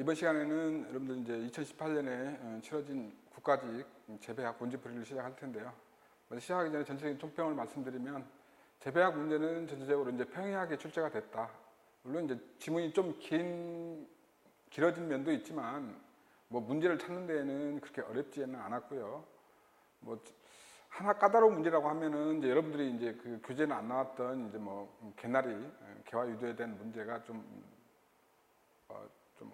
이번 시간에는 여러분들 이제 2018년에 치러진 국가직 재배학 문제풀이를 시작할 텐데요. 먼저 시작하기 전에 전체적인 총평을 말씀드리면 재배학 문제는 전체적으로 이제 평이하게 출제가 됐다. 물론 이제 지문이 좀 길어진 면도 있지만 뭐 문제를 찾는 데에는 그렇게 어렵지는 않았고요. 뭐 하나 까다로운 문제라고 하면은 이제 여러분들이 이제 그 교재는 안 나왔던 이제 뭐 개화 유도에 대한 문제가 좀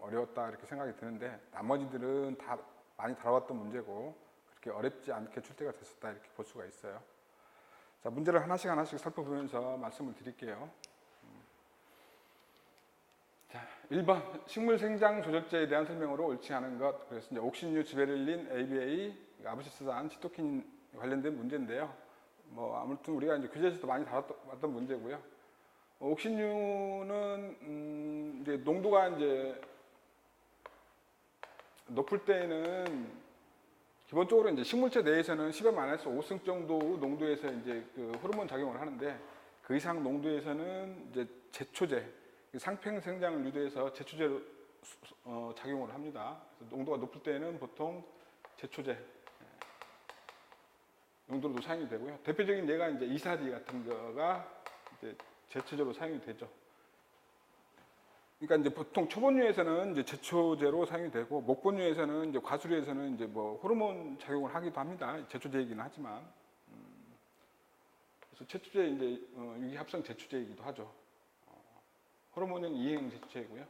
어려웠다 이렇게 생각이 드는데 나머지들은 다 많이 다뤄왔던 문제고 그렇게 어렵지 않게 출제가 됐었다 이렇게 볼 수가 있어요. 자, 문제를 하나씩 살펴보면서 말씀을 드릴게요. 자, 1번 식물 생장 조절제에 대한 설명으로 옳지 않은 것. 그래서 이제 옥신유, 지베렐린, ABA, 아부시스산, 시토킨 관련된 문제인데요. 뭐 아무튼 우리가 이제 교재에서도 많이 다뤘던 문제고요. 옥신유는 이제 농도가 이제 높을 때에는 기본적으로 이제 식물체 내에서는 10의 마이너스 5승 정도 농도에서 이제 그 호르몬 작용을 하는데 그 이상 농도에서는 이제 제초제, 상평 생장을 유도해서 제초제로 작용을 합니다. 그래서 농도가 높을 때는 보통 제초제 용도로도 사용이 되고요. 대표적인 예가 이제 이사리 같은 거가 이제 제초제로 사용이 되죠. 그러니까 이제 보통 초본류에서는 이제 제초제로 사용이 되고 목본류에서는 이제 과수류에서는 이제 뭐 호르몬 작용을 하기도 합니다. 제초제이긴 하지만 그래서 제초제 이제 유기합성 제초제이기도 하죠. 호르몬은 이행 제초제이고요.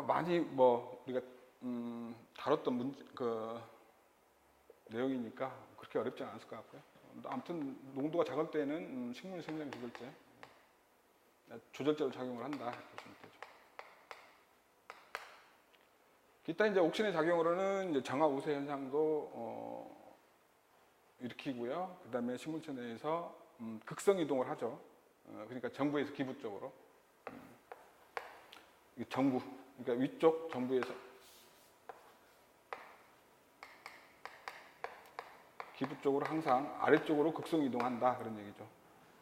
많이 뭐 우리가 다뤘던 내용이니까 그렇게 어렵지 않았을 것 같고요. 아무튼 농도가 작을 때는 식물 생장 조절제로 작용을 한다 이렇게 보시면 되죠. 기타 이제 옥신의 작용으로는 이제 정화 우세 현상도 일으키고요. 그 다음에 식물체 내에서 극성 이동을 하죠. 그러니까 정부에서 기부 쪽으로 정부, 그러니까 위쪽 정부에서 기부 쪽으로 항상 아래쪽으로 극성 이동한다 그런 얘기죠.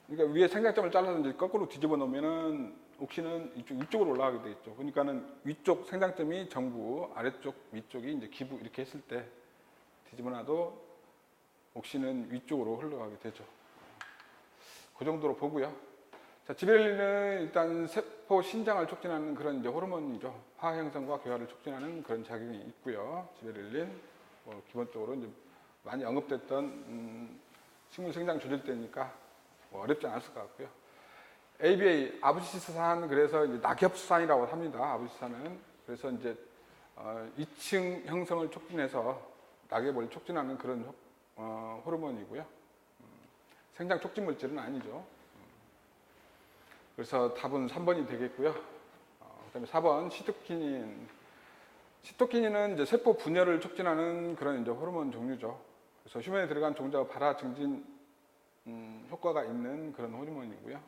그러니까 위에 생장점을 잘라서 이제 거꾸로 뒤집어 놓으면은 옥신은 위쪽으로 올라가게 되겠죠. 그러니까는 위쪽 생장점이 정부, 아래쪽 위쪽이 이제 기부 이렇게 했을 때 뒤집어 놔도 옥신은 위쪽으로 흘러가게 되죠. 그 정도로 보고요. 자, 지베렐린은 일단 세포 신장을 촉진하는 그런 이제 호르몬이죠. 화학 형성과 개화를 촉진하는 그런 작용이 있고요. 지베렐린 기본적으로 이제 많이 언급됐던 식물 생장 조절제니까 뭐 어렵지 않았을 것 같고요. ABA 아부시스산 그래서 이제 낙엽수산이라고 합니다. 아부시스산은 그래서 이제 2층 형성을 촉진해서 낙엽을 촉진하는 그런 호르몬이고요. 생장 촉진 물질은 아니죠. 그래서 답은 3번이 되겠고요. 그다음에 4번 시토키닌. 시토키닌은 이제 세포 분열을 촉진하는 그런 이제 호르몬 종류죠. 그래서 휴면에 들어간 종자가 발화 증진 효과가 있는 그런 호르몬이고요.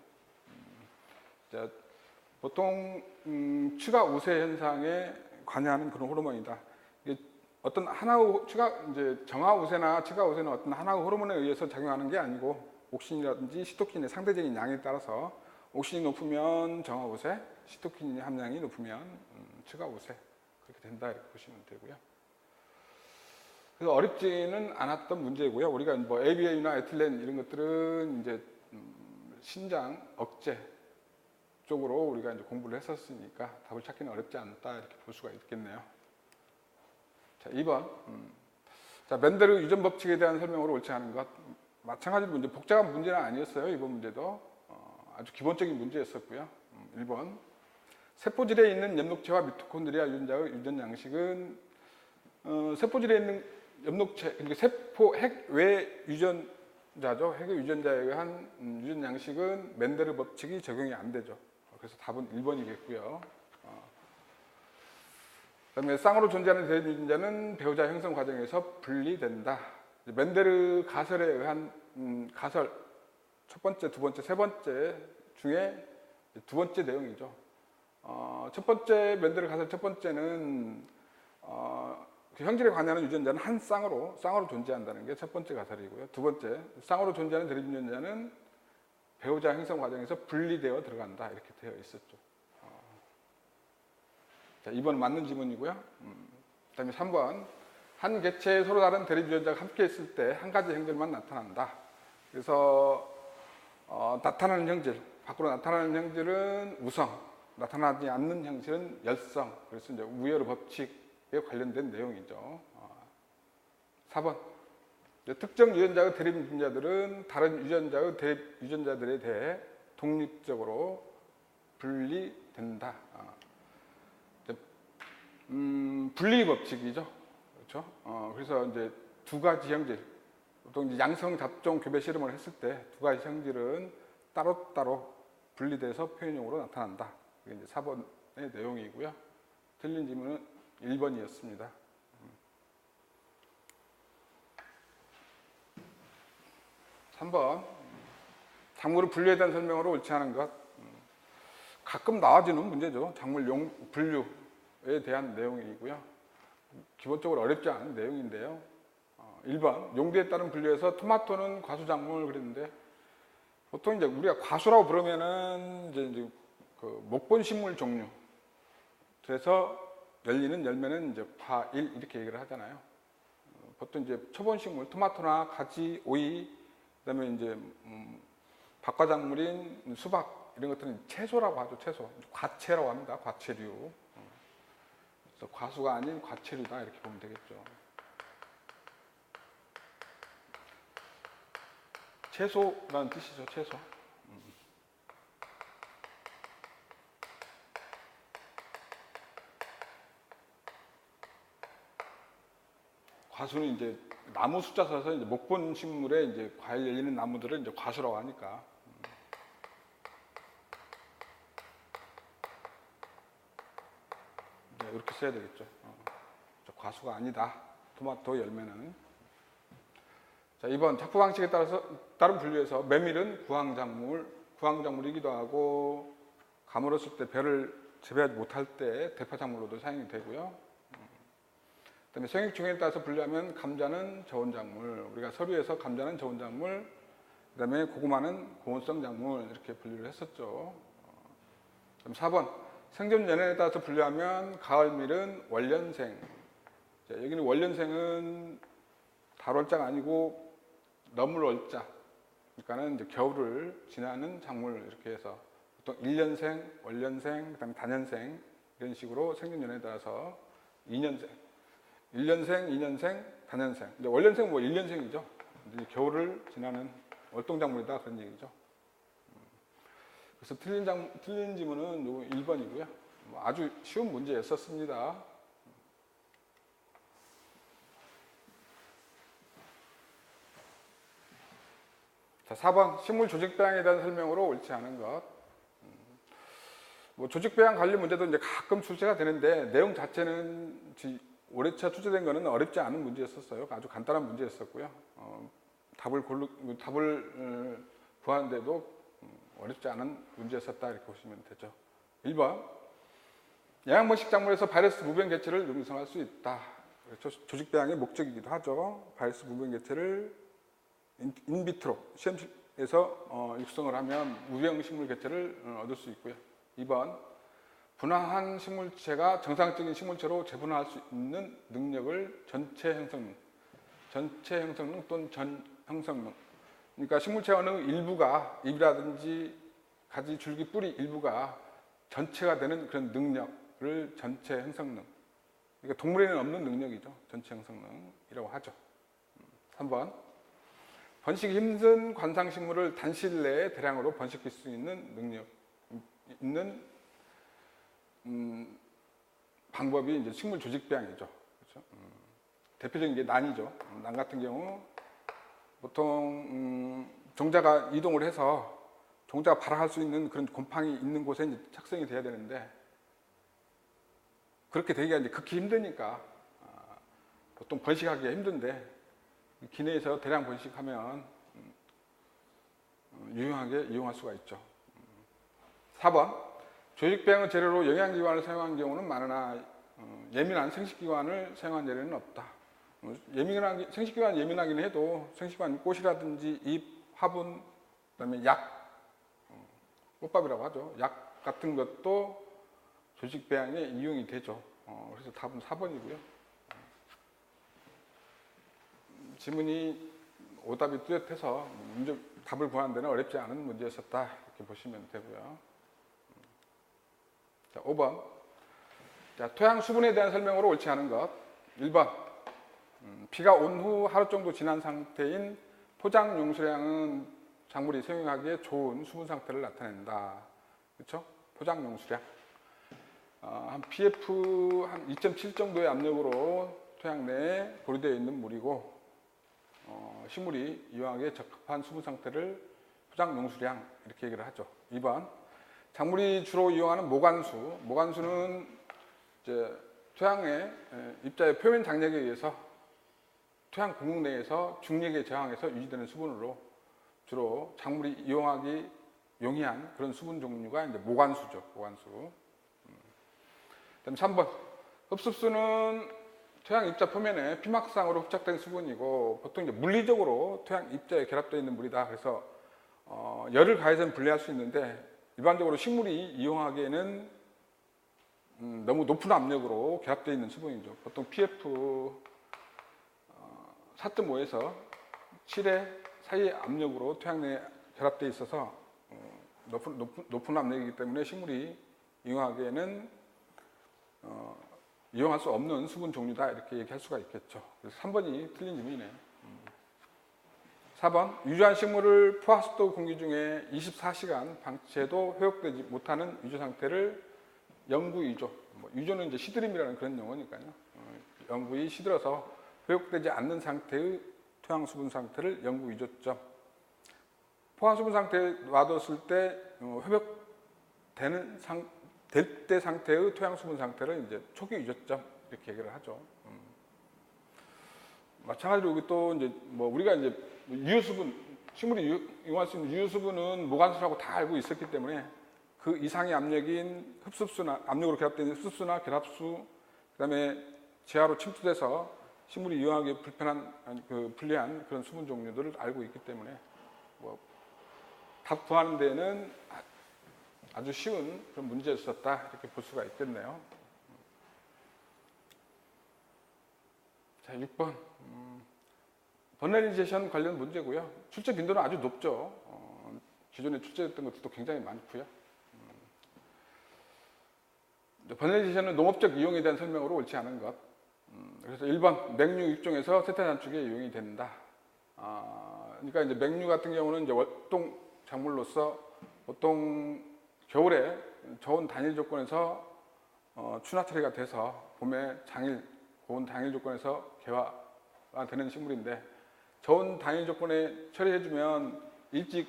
보통 추가 우세 현상에 관여하는 그런 호르몬이다. 이게 어떤 하나의 이제 정화 우세나 추가 우세는 어떤 하나의 호르몬에 의해서 작용하는 게 아니고 옥신이라든지 시토킨의 상대적인 양에 따라서 옥신이 높으면 정화 우세, 시토킨 함량이 높으면 추가 우세 그렇게 된다 이렇게 보시면 되고요. 그래서 어렵지는 않았던 문제고요. 우리가 뭐 ABA나 에틸렌 이런 것들은 이제 신장 억제 쪽으로 우리가 이제 공부를 했었으니까 답을 찾기는 어렵지 않다 이렇게 볼 수가 있겠네요. 자, 2번. 자, 멘데르 유전 법칙에 대한 설명으로 옳지 않은 것. 마찬가지로 문제, 복잡한 문제는 아니었어요. 이번 문제도 아주 기본적인 문제였었고요. 1번. 세포질에 있는 엽록체와 미토콘드리아 유전자의 유전 양식은 세포질에 있는 엽록체, 그러니까 세포 핵외 유전자죠. 핵의 유전자에 의한 유전 양식은 멘데르 법칙이 적용이 안 되죠. 그래서 답은 1번이겠고요. 그다음에 쌍으로 존재하는 대립 유전자는 배우자 형성 과정에서 분리된다. 멘데르 가설에 의한 가설 첫 번째, 두 번째, 세 번째 중에 두 번째 내용이죠. 첫 번째 멘데르 가설 첫 번째는 그 형질에 관여하는 유전자는 한 쌍으로 존재한다는 게 첫 번째 가설이고요. 두 번째, 쌍으로 존재하는 대립 유전자는 배우자 형성 과정에서 분리되어 들어간다 이렇게 되어 있었죠. 자, 2번 맞는 지문이고요. 그다음에 3번 한 객체에 서로 다른 대립 유전자가 함께 있을 때 한 가지 형질만 나타난다. 그래서 나타나는 형질, 밖으로 나타나는 형질은 우성, 나타나지 않는 형질은 열성. 그래서 이제 우열의 법칙에 관련된 내용이죠. 4번 특정 유전자의 대립 유전자들은 다른 유전자의 대립 유전자들에 대해 독립적으로 분리된다. 분리 법칙이죠. 그렇죠? 그래서 이제 두 가지 형질, 보통 이제 양성 잡종 교배 실험을 했을 때 두 가지 형질은 따로따로 분리돼서 표현용으로 나타난다. 이게 이제 4번의 내용이고요. 틀린 질문은 1번이었습니다. 3번 작물을 분류에 대한 설명으로 옳지 않은 것. 가끔 나와지는 문제죠. 작물 분류에 대한 내용이고요. 기본적으로 어렵지 않은 내용인데요. 1번 용도에 따른 분류에서 토마토는 과수작물 그랬는데 보통 이제 우리가 과수라고 부르면은 이제 그 목본식물 종류. 그래서 열리는 열매는 이제 과일 이렇게 얘기를 하잖아요. 보통 이제 초본식물 토마토나 가지, 오이, 그다음에 이제 박과작물인 수박 이런 것들은 채소라고 하죠. 채소, 과채라고 합니다. 과채류. 그래서 과수가 아닌 과채류다 이렇게 보면 되겠죠. 채소라는 뜻이죠. 채소. 과수는 이제 나무 숫자 써서 이제 목본 식물에 이제 과일 열리는 나무들을 이제 과수라고 하니까. 네, 이렇게 써야 되겠죠. 과수가 아니다. 토마토 열매는. 자, 2번 작부 방식에 따라서 다른 분류에서 메밀은 구황작물이기도 하고 가물었을 때 벼를 재배하지 못할 때 대파작물로도 사용이 되고요. 그다음에 생育중에 따라서 분류하면 감자는 저온작물, 우리가 서류에서 감자는 저온작물, 그다음에 고구마는 고온성 작물 이렇게 분류를 했었죠. 그럼 4번 생존 연연에 따라서 분류하면 가을밀은 월년생. 자, 여기는 월년생은 달월자가 아니고 너물월자. 그러니까는 이제 겨울을 지나는 작물 이렇게 해서 보통 1년생, 월년생, 그다음에 단년생 이런 식으로 생존 연연에 따라서 2년생, 1년생, 2년생, 단년생. 이제 월년생 뭐 1년생이죠. 이제 겨울을 지나는 월동작물이다 그런 얘기죠. 그래서 틀린 지문은 요 1번이고요. 아주 쉬운 문제였었습니다. 자, 4번 식물 조직 배양에 대한 설명으로 옳지 않은 것. 뭐 조직 배양 관련 문제도 이제 가끔 출제가 되는데 내용 자체는 올해차 출제된 거는 어렵지 않은 문제였었어요. 아주 간단한 문제였었고요. 답을 구하는데도 어렵지 않은 문제였었다 이렇게 보시면 되죠. 1번 영양분식 작물에서 바이러스 무병 개체를 육성할 수 있다. 조직 배양의 목적이기도 하죠. 바이러스 무병 개체를 인비트로 시험실에서 육성을 하면 무병 식물 개체를 얻을 수 있고요. 2번 분화한 식물체가 정상적인 식물체로 재분화할 수 있는 능력을 전체 형성능 또는 전 형성능. 그러니까 식물체 어느 일부가 잎이라든지 가지, 줄기, 뿌리 일부가 전체가 되는 그런 능력을 전체 형성능. 그러니까 동물에는 없는 능력이죠. 전체 형성능이라고 하죠. 3번 번식이 힘든 관상식물을 단시일 내에 대량으로 번식할 수 있는 능력 있는 방법이 이제 식물 조직 배양이죠. 그렇죠? 대표적인 게 난이죠. 난 같은 경우 보통 종자가 이동을 해서 종자가 발화할 수 있는 그런 곰팡이 있는 곳에 이제 착성이 돼야 되는데 그렇게 되기가 이제 극히 힘드니까 보통 번식하기가 힘든데 기내에서 대량 번식하면 유용하게 이용할 수가 있죠. 4번 조직 배양의 재료로 영양기관을 사용한 경우는 많으나 예민한 생식기관을 사용한 예례는 없다. 생식기관 예민하긴 해도 생식기관 꽃이라든지 잎, 화분, 그다음에 약 꽃밥이라고 하죠. 약 같은 것도 조직 배양에 이용이 되죠. 그래서 답은 4번이고요. 지문이 오답이 뚜렷해서 문제 답을 구하는 데는 어렵지 않은 문제였었다 이렇게 보시면 되고요. 자, 5번. 자, 토양 수분에 대한 설명으로 옳지 않은 것. 1번. 비가 온 후 하루 정도 지난 상태인 포장 용수량은 작물이 사용하기에 좋은 수분 상태를 나타낸다. 그렇죠? 포장 용수량. 한 pF 한 2.7 정도의 압력으로 토양 내에 보류되어 있는 물이고 식물이 이용하기에 적합한 수분 상태를 포장 용수량 이렇게 얘기를 하죠. 2번. 작물이 주로 이용하는 모관수. 모관수는 이제 토양의 입자의 표면 장력에 의해서 토양 구멍 내에서 중력에 저항해서 유지되는 수분으로 주로 작물이 이용하기 용이한 그런 수분 종류가 이제 모관수죠. 모관수. 그다음 3번. 흡습수는 토양 입자 표면에 피막상으로付着된 수분이고 보통 이제 물리적으로 토양 입자에 결합되어 있는 물이다. 그래서 열을 가해서는 분리할 수 있는데 일반적으로 식물이 이용하기에는 너무 높은 압력으로 결합되어 있는 수분이죠. 보통 pF 4.5에서 7의 사이의 압력으로 토양 내에 결합되어 있어서 높은 압력이기 때문에 식물이 이용하기에는 이용할 수 없는 수분 종류다 이렇게 얘기할 수가 있겠죠. 그래서 3번이 틀린 질문이네요. 4번. 유조한 식물을 포화습도 공기 중에 24시간 방치해도 회복되지 못하는 유조 상태를 영구유조. 유조는 이제 시드림이라는 그런 용어니까요. 영구히 시들어서 회복되지 않는 상태의 토양 수분 상태를 영구유조점. 포화수분 상태에 놔뒀을 때 회복되는 될 때 상태의 토양 수분 상태를 이제 초기 유조점 이렇게 얘기를 하죠. 마찬가지로 여기 또 이제 우리가 이제 유효수분, 식물이 이용할 수 있는 유효수분은 모관수라고 다 알고 있었기 때문에 그 이상의 압력인 흡습수나 압력으로 결합된 흡습수나 결합수, 그다음에 지하로 침투돼서 식물이 이용하기 불리한 그런 수분 종류들을 알고 있기 때문에 답 구하는 데는 아주 쉬운 그런 문제였었다 이렇게 볼 수가 있겠네요. 자, 6번. 버널리제이션 관련 문제고요. 출제 빈도는 아주 높죠. 기존에 출제됐던 것들도 굉장히 많고요. 버널리제이션은 농업적 이용에 대한 설명으로 옳지 않은 것. 그래서 1번 맹류 육종에서 세태 단축에 이용이 된다. 그러니까 이제 맹류 같은 경우는 이제 월동 작물로서 보통 겨울에 좋은 단일 조건에서 추나 처리가 돼서 봄에 고온 당일 조건에서 개화가 되는 식물인데 좋은 단일 조건에 처리해주면 일찍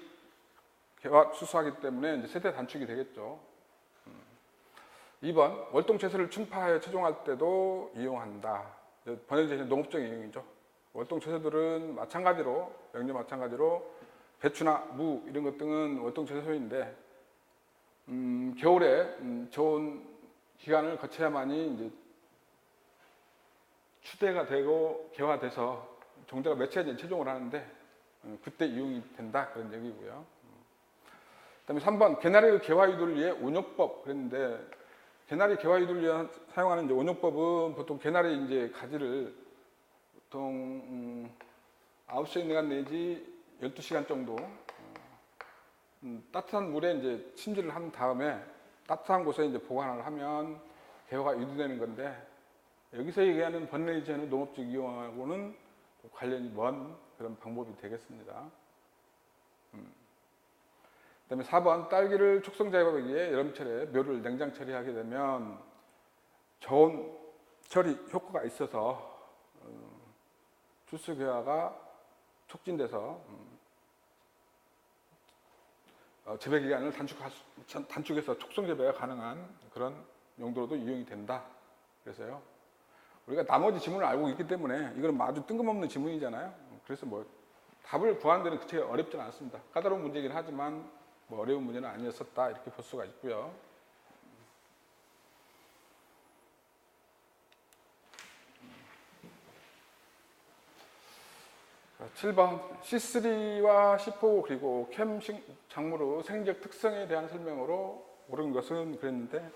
개화 수수하기 때문에 이제 세대 단축이 되겠죠. 2번 월동 채소를 충파하여 채종할 때도 이용한다. 버널리제이션 농업적인 이용이죠. 월동 채소들은 마찬가지로 맹류 마찬가지로 배추나 무 이런 것 등은 월동 채소인데 겨울에 좋은 기간을 거쳐야만이 이제 추대가 되고 개화돼서 종자가 맺혀야지 채종을 하는데 그때 이용이 된다 그런 얘기고요. 그다음에 3번 개나리 개화 유도를 위해 온욕법 그랬는데 개나리 개화 유도를 위해 사용하는 이제 온욕법은 보통 개나리 이제 가지를 보통 9시간 내지 12시간 정도 따뜻한 물에 이제 침질을 한 다음에 따뜻한 곳에 이제 보관을 하면 개화가 유도되는 건데 여기서 얘기하는 버널리제이션은 농업적 이용하고는 관련이 먼 그런 방법이 되겠습니다. 그다음에 4번 딸기를 촉성 자입하기 위해 여름철에 묘를 냉장 처리하게 되면 좋은 처리 효과가 있어서 출수 개화가 촉진돼서 재배 기간을 단축해서 촉성 재배가 가능한 그런 용도로도 이용이 된다. 그래서요. 우리가 나머지 지문을 알고 있기 때문에 이거는 아주 뜬금없는 지문이잖아요. 그래서 답을 구하는 데는 그렇게 어렵지는 않습니다. 까다로운 문제이긴 하지만 어려운 문제는 아니었었다 이렇게 볼 수가 있고요. 7번 C3와 C4 그리고 캠 작물의 생적 특성에 대한 설명으로 옳은 것은 그랬는데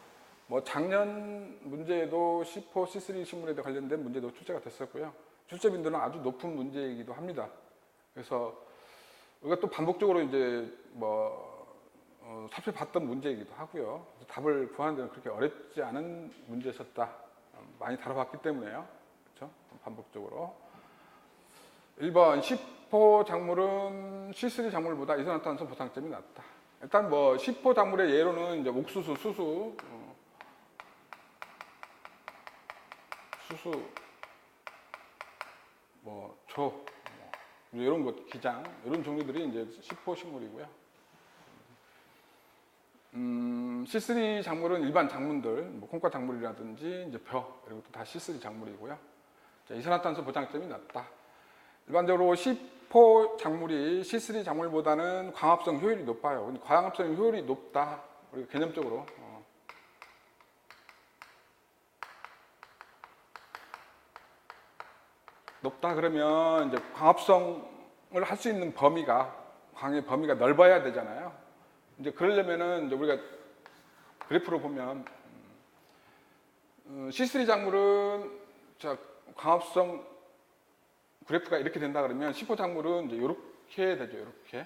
뭐 작년 문제에도 C4, C3 식물에 관련된 문제도 출제가 됐었고요. 출제 빈도는 아주 높은 문제이기도 합니다. 그래서 우리가 또 반복적으로 이제 살펴봤던 문제이기도 하고요. 답을 구하는 데는 그렇게 어렵지 않은 문제였었다. 많이 다뤄봤기 때문에요. 그렇죠? 반복적으로. 1번 C4 작물은 C3 작물보다 이산화탄소 보상점이 낮다. 일단 C4 작물의 예로는 이제 옥수수, 수수, 조, 이런 것, 기장, 이런 종류들이 이제 C4 식물이고요. C3 작물은 일반 작물들, 콩과 작물이라든지 이제 벼, 이런 것도 다 C3 작물이고요. 자, 이산화탄소 보장점이 낮다. 일반적으로 C4 작물이 C3 작물보다는 광합성 효율이 높아요. 광합성 효율이 높다. 우리가 개념적으로 높다 그러면 이제 광합성을 할 수 있는 광의 범위가 넓어야 되잖아요. 이제 그러려면은 이제 우리가 그래프로 보면 C3 작물은 광합성 그래프가 이렇게 된다 그러면 C4 작물은 이제 이렇게 되죠. 이렇게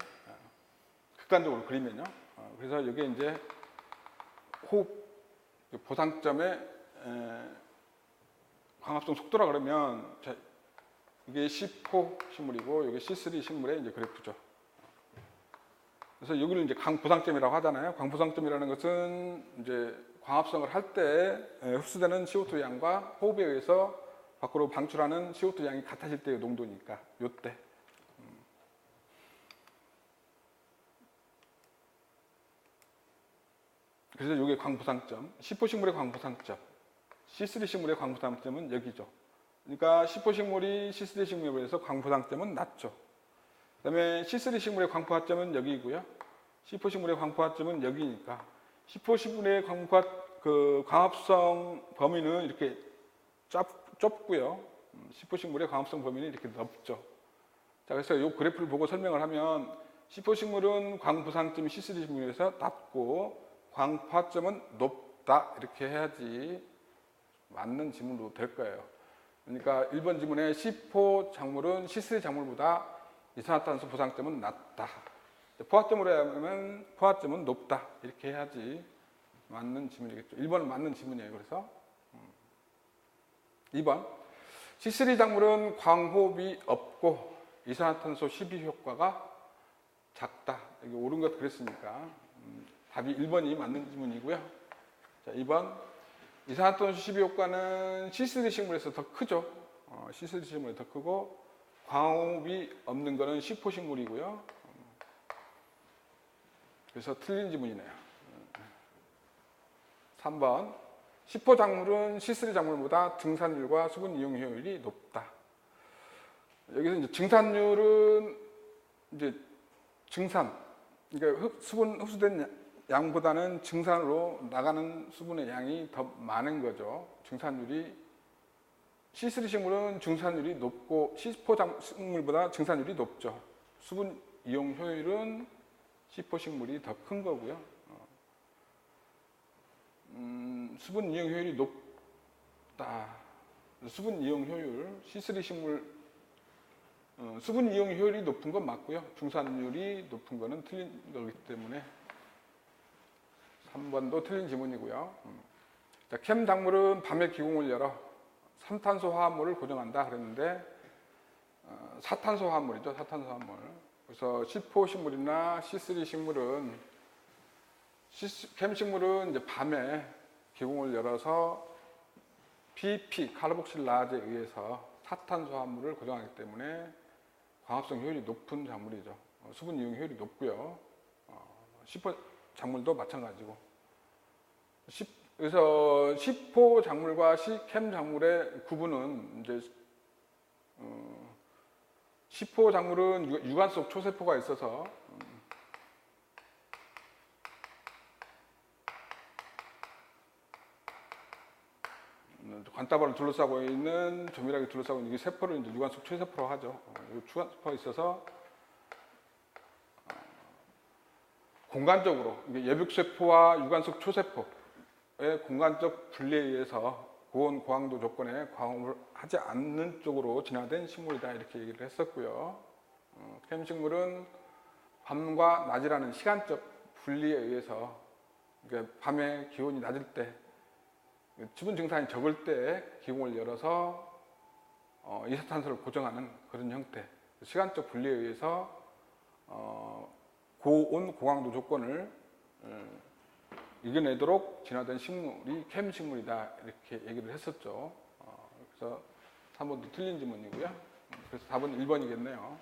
극단적으로 그리면요. 그래서 이게 이제 호흡 보상점의 광합성 속도라 그러면 이게 C4 식물이고 이게 C3 식물의 이제 그래프죠. 그래서 여기를 이제 광보상점이라고 하잖아요. 광보상점이라는 것은 이제 광합성을 할 때 흡수되는 CO2 양과 호흡에 의해서 밖으로 방출하는 CO2 양이 같아질 때의 농도니까 요때. 그래서 이게 광보상점. C4 식물의 광보상점. C3 식물의 광보상점은 여기죠. 그러니까 C4 식물이 C3 식물에 비해서 광보상점은 낮죠. 그 다음에 C3 식물의 광포화점은 여기이고요. C4 식물의 광포화점은 여기니까 C4 식물의 광합성 범위는 이렇게 좁고요. C4 식물의 광합성 범위는 이렇게 넓죠. 자, 그래서 이 그래프를 보고 설명을 하면 C4 식물은 광보상점이 C3 식물에서 낮고 광포화점은 높다 이렇게 해야지 맞는 지문으로 될 거예요. 그러니까 1번 지문에 C4 작물은 C3 작물보다 이산화탄소 보상점은 낮다. 포화점으로 하면 포화점은 높다. 이렇게 해야지 맞는 지문이겠죠. 1번은 맞는 지문이에요. 그래서 2번 C3 작물은 광호흡이 없고 이산화탄소 시비 효과가 작다. 여기 옳은 것 그랬으니까 답이 1번이 맞는 지문이고요. 자, 2번 이산화탄소 시비 효과는 C3 식물에서 더 크죠. C3 식물이 더 크고 광호흡이 없는 것은 C4 식물이고요. 그래서 틀린 지문이네요. 3번 C4 작물은 C3 작물보다 증산율과 수분 이용 효율이 높다. 여기서 이제 증산율은 이제 증산, 그러니까 흡수된 양보다는 증산으로 나가는 수분의 양이 더 많은 거죠. 증산율이 C3 식물은 증산율이 높고 C4 식물보다 증산율이 높죠. 수분 이용 효율은 C4 식물이 더 큰 거고요. 수분 이용 효율이 높다. 수분 이용 효율 C3 식물 수분 이용 효율이 높은 건 맞고요. 중산율이 높은 거는 틀린 거기 때문에 3번도 틀린 지문이고요. 자, 캠 작물은 밤에 기공을 열어 삼탄소 화합물을 고정한다 그랬는데 사탄소 화합물이죠. 사탄소 화합물. 그래서 C4 식물이나 C3 식물은 캠 식물은 이제 밤에 기공을 열어서 PP 카르복실라제에 의해서 사탄소 화합물을 고정하기 때문에 광합성 효율이 높은 작물이죠. 수분 이용 효율이 높고요. C4 작물도 마찬가지고. 그래서 C4 작물과 캠 작물의 구분은 이제 C4 작물은 유관 속 초세포가 있어서 관따발을 둘러싸고 있는 조밀하게 둘러싸고 있는 이 세포를 이제 유관 속 초세포로 하죠. 이 초세포가 있어서 공간적으로 예벽세포와 유관 속 초세포의 공간적 분리에 의해서 고온 고항도 조건에 과음을 하지 않는 쪽으로 진화된 식물이다 이렇게 얘기를 했었고요. 캠식물은 밤과 낮이라는 시간적 분리에 의해서 그러니까 밤에 기온이 낮을 때 수분 증산이 적을 때 기공을 열어서 이산화탄소를 고정하는 그런 형태 시간적 분리에 의해서 고온 고강도 조건을 이겨내도록 진화된 식물이 캠식물이다 이렇게 얘기를 했었죠. 그래서 3번도 틀린 지문이고요. 그래서 답은 1번이겠네요.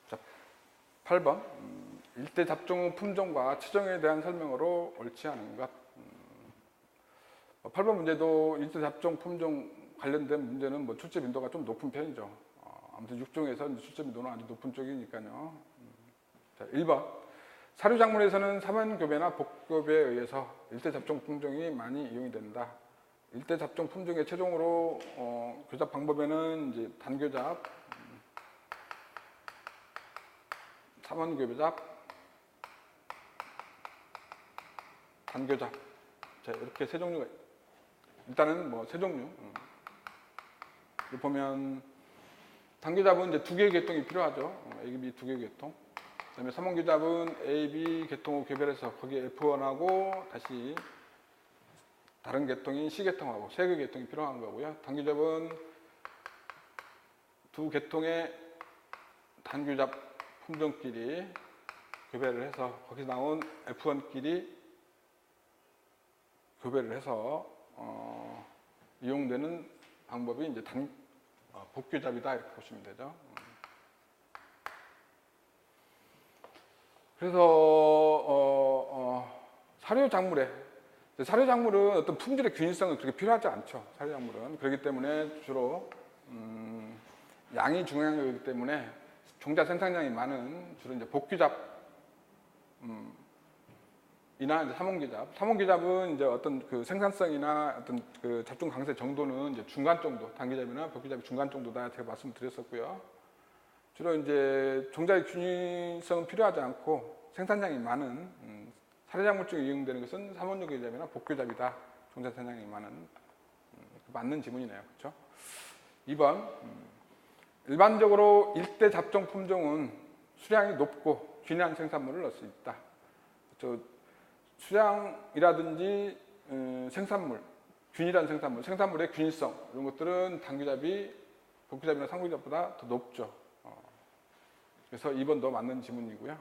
자, 8번 일대 잡종 품종과 추정에 대한 설명으로 옳지 않은 것. 8번 문제도 일대 잡종 품종 관련된 문제는 뭐 출제 빈도가 좀 높은 편이죠. 아무튼 6종에서 출제 빈도는 아주 높은 쪽이니까요. 자, 1번 사료작물에서는 삼원교배나 복교배에 의해서 일대 잡종 품종이 많이 이용이 된다. 일대 잡종 품종의 최종으로 교잡 방법에는 이제 단교잡, 삼원교배잡, 단교잡. 자, 이렇게 세 종류가 일단은 뭐 세 종류. 보면 단교잡은 이제 두 개의 계통이 필요하죠. A, B 두 개의 계통. 그다음에 삼원교잡은 A, B 계통을 개별해서 거기에 F1하고 다시 다른 계통인 C 계통하고 세 개의 계통이 필요한 거고요. 단교잡은 두 계통의 단교잡 품종끼리 교배를 해서 거기서 나온 F1끼리 교배를 해서 이용되는 방법이 이제 복교잡이다 이렇게 보시면 되죠. 그래서 사료작물은 어떤 품질의 균일성은 그렇게 필요하지 않죠. 사료작물은 그렇기 때문에 주로 양이 중요한 거기 때문에 종자 생산량이 많은 주로 이제 복귀잡 이나 이제 삼원교잡은 이제 어떤 그 생산성이나 어떤 그 잡종 강세 정도는 이제 중간 정도, 단기잡이나 복귀잡이 중간 정도다 제가 말씀드렸었고요. 주로 이제 종자의 균일성은 필요하지 않고 생산량이 많은 사료작물 중에 이용되는 것은 삼원교잡이나 복교잡이다. 종자 생산량이 많은 맞는 지문이네요, 그렇죠? 2번 일반적으로 일대 잡종 품종은 수량이 높고 균일한 생산물을 얻을 수 있다. 수량이라든지 생산물, 균일한 생산물의 균일성 이런 것들은 단교잡이, 복교잡이나 삼원교잡보다 더 높죠. 그래서 2번도 맞는 지문이고요.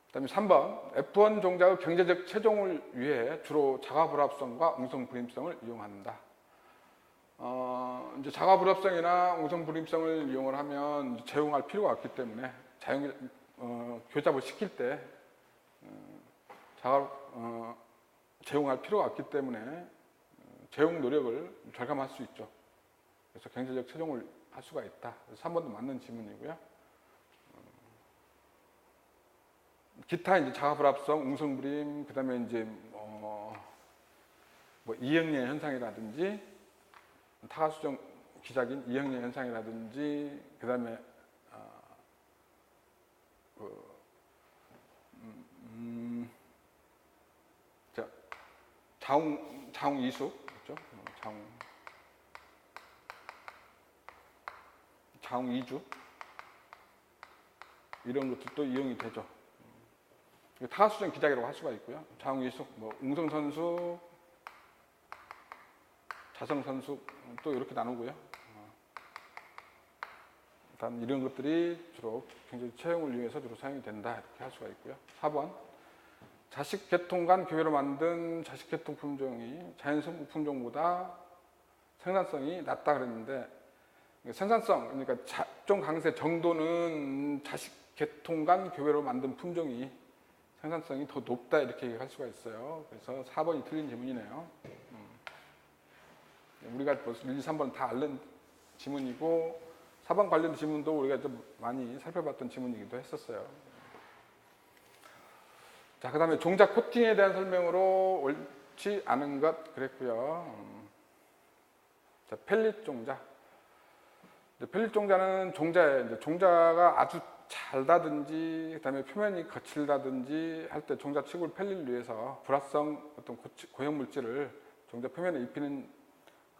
그다음에 3번 F1 종자의 경제적 최종을 위해 주로 자가불합성과 웅성불임성을 이용한다. 이제 자가불합성이나 웅성불임성을 이용을 하면 재용할 필요가 없기 때문에 교잡을 시킬 때 재용할 필요가 없기 때문에 재용 노력을 절감할 수 있죠. 그래서 경제적 최종을 할 수가 있다. 3번도 맞는 지문이고요. 기타 이제 자가불합성, 웅성불임, 그다음에 이제 뭐 이형례 현상이라든지 타가수정 기작인 이형례 현상이라든지 그다음에 자웅 이숙 그렇죠? 자웅 이주 이런 것들도 이용이 되죠. 타가수정 기작이라고 할 수가 있고요. 자웅 이숙, 웅성선수, 자성선수 또 이렇게 나누고요. 일단 이런 것들이 주로 굉장히 채용을 위해서 주로 사용이 된다 이렇게 할 수가 있고요. 4번 자식계통 간 교배로 만든 자식계통 품종이 자연성 품종보다 생산성이 낮다 그랬는데 생산성 그러니까 잡종 강세 정도는 자식계통 간 교배로 만든 품종이 생산성이 더 높다 이렇게 얘기할 수가 있어요. 그래서 4번이 틀린 지문이네요. 우리가 벌써 1, 2, 3번 다 알는 지문이고 4번 관련 지문도 우리가 좀 많이 살펴봤던 지문이기도 했었어요. 자, 그 다음에 종자 코팅에 대한 설명으로 옳지 않은 것 그랬고요. 자, 펠릿 종자. 펠릿 종자는 종자가 아주 잘다든지, 그 다음에 표면이 거칠다든지 할 때 종자 치골 펠릿을 위해서 불화성 어떤 고형 물질을 종자 표면에 입히는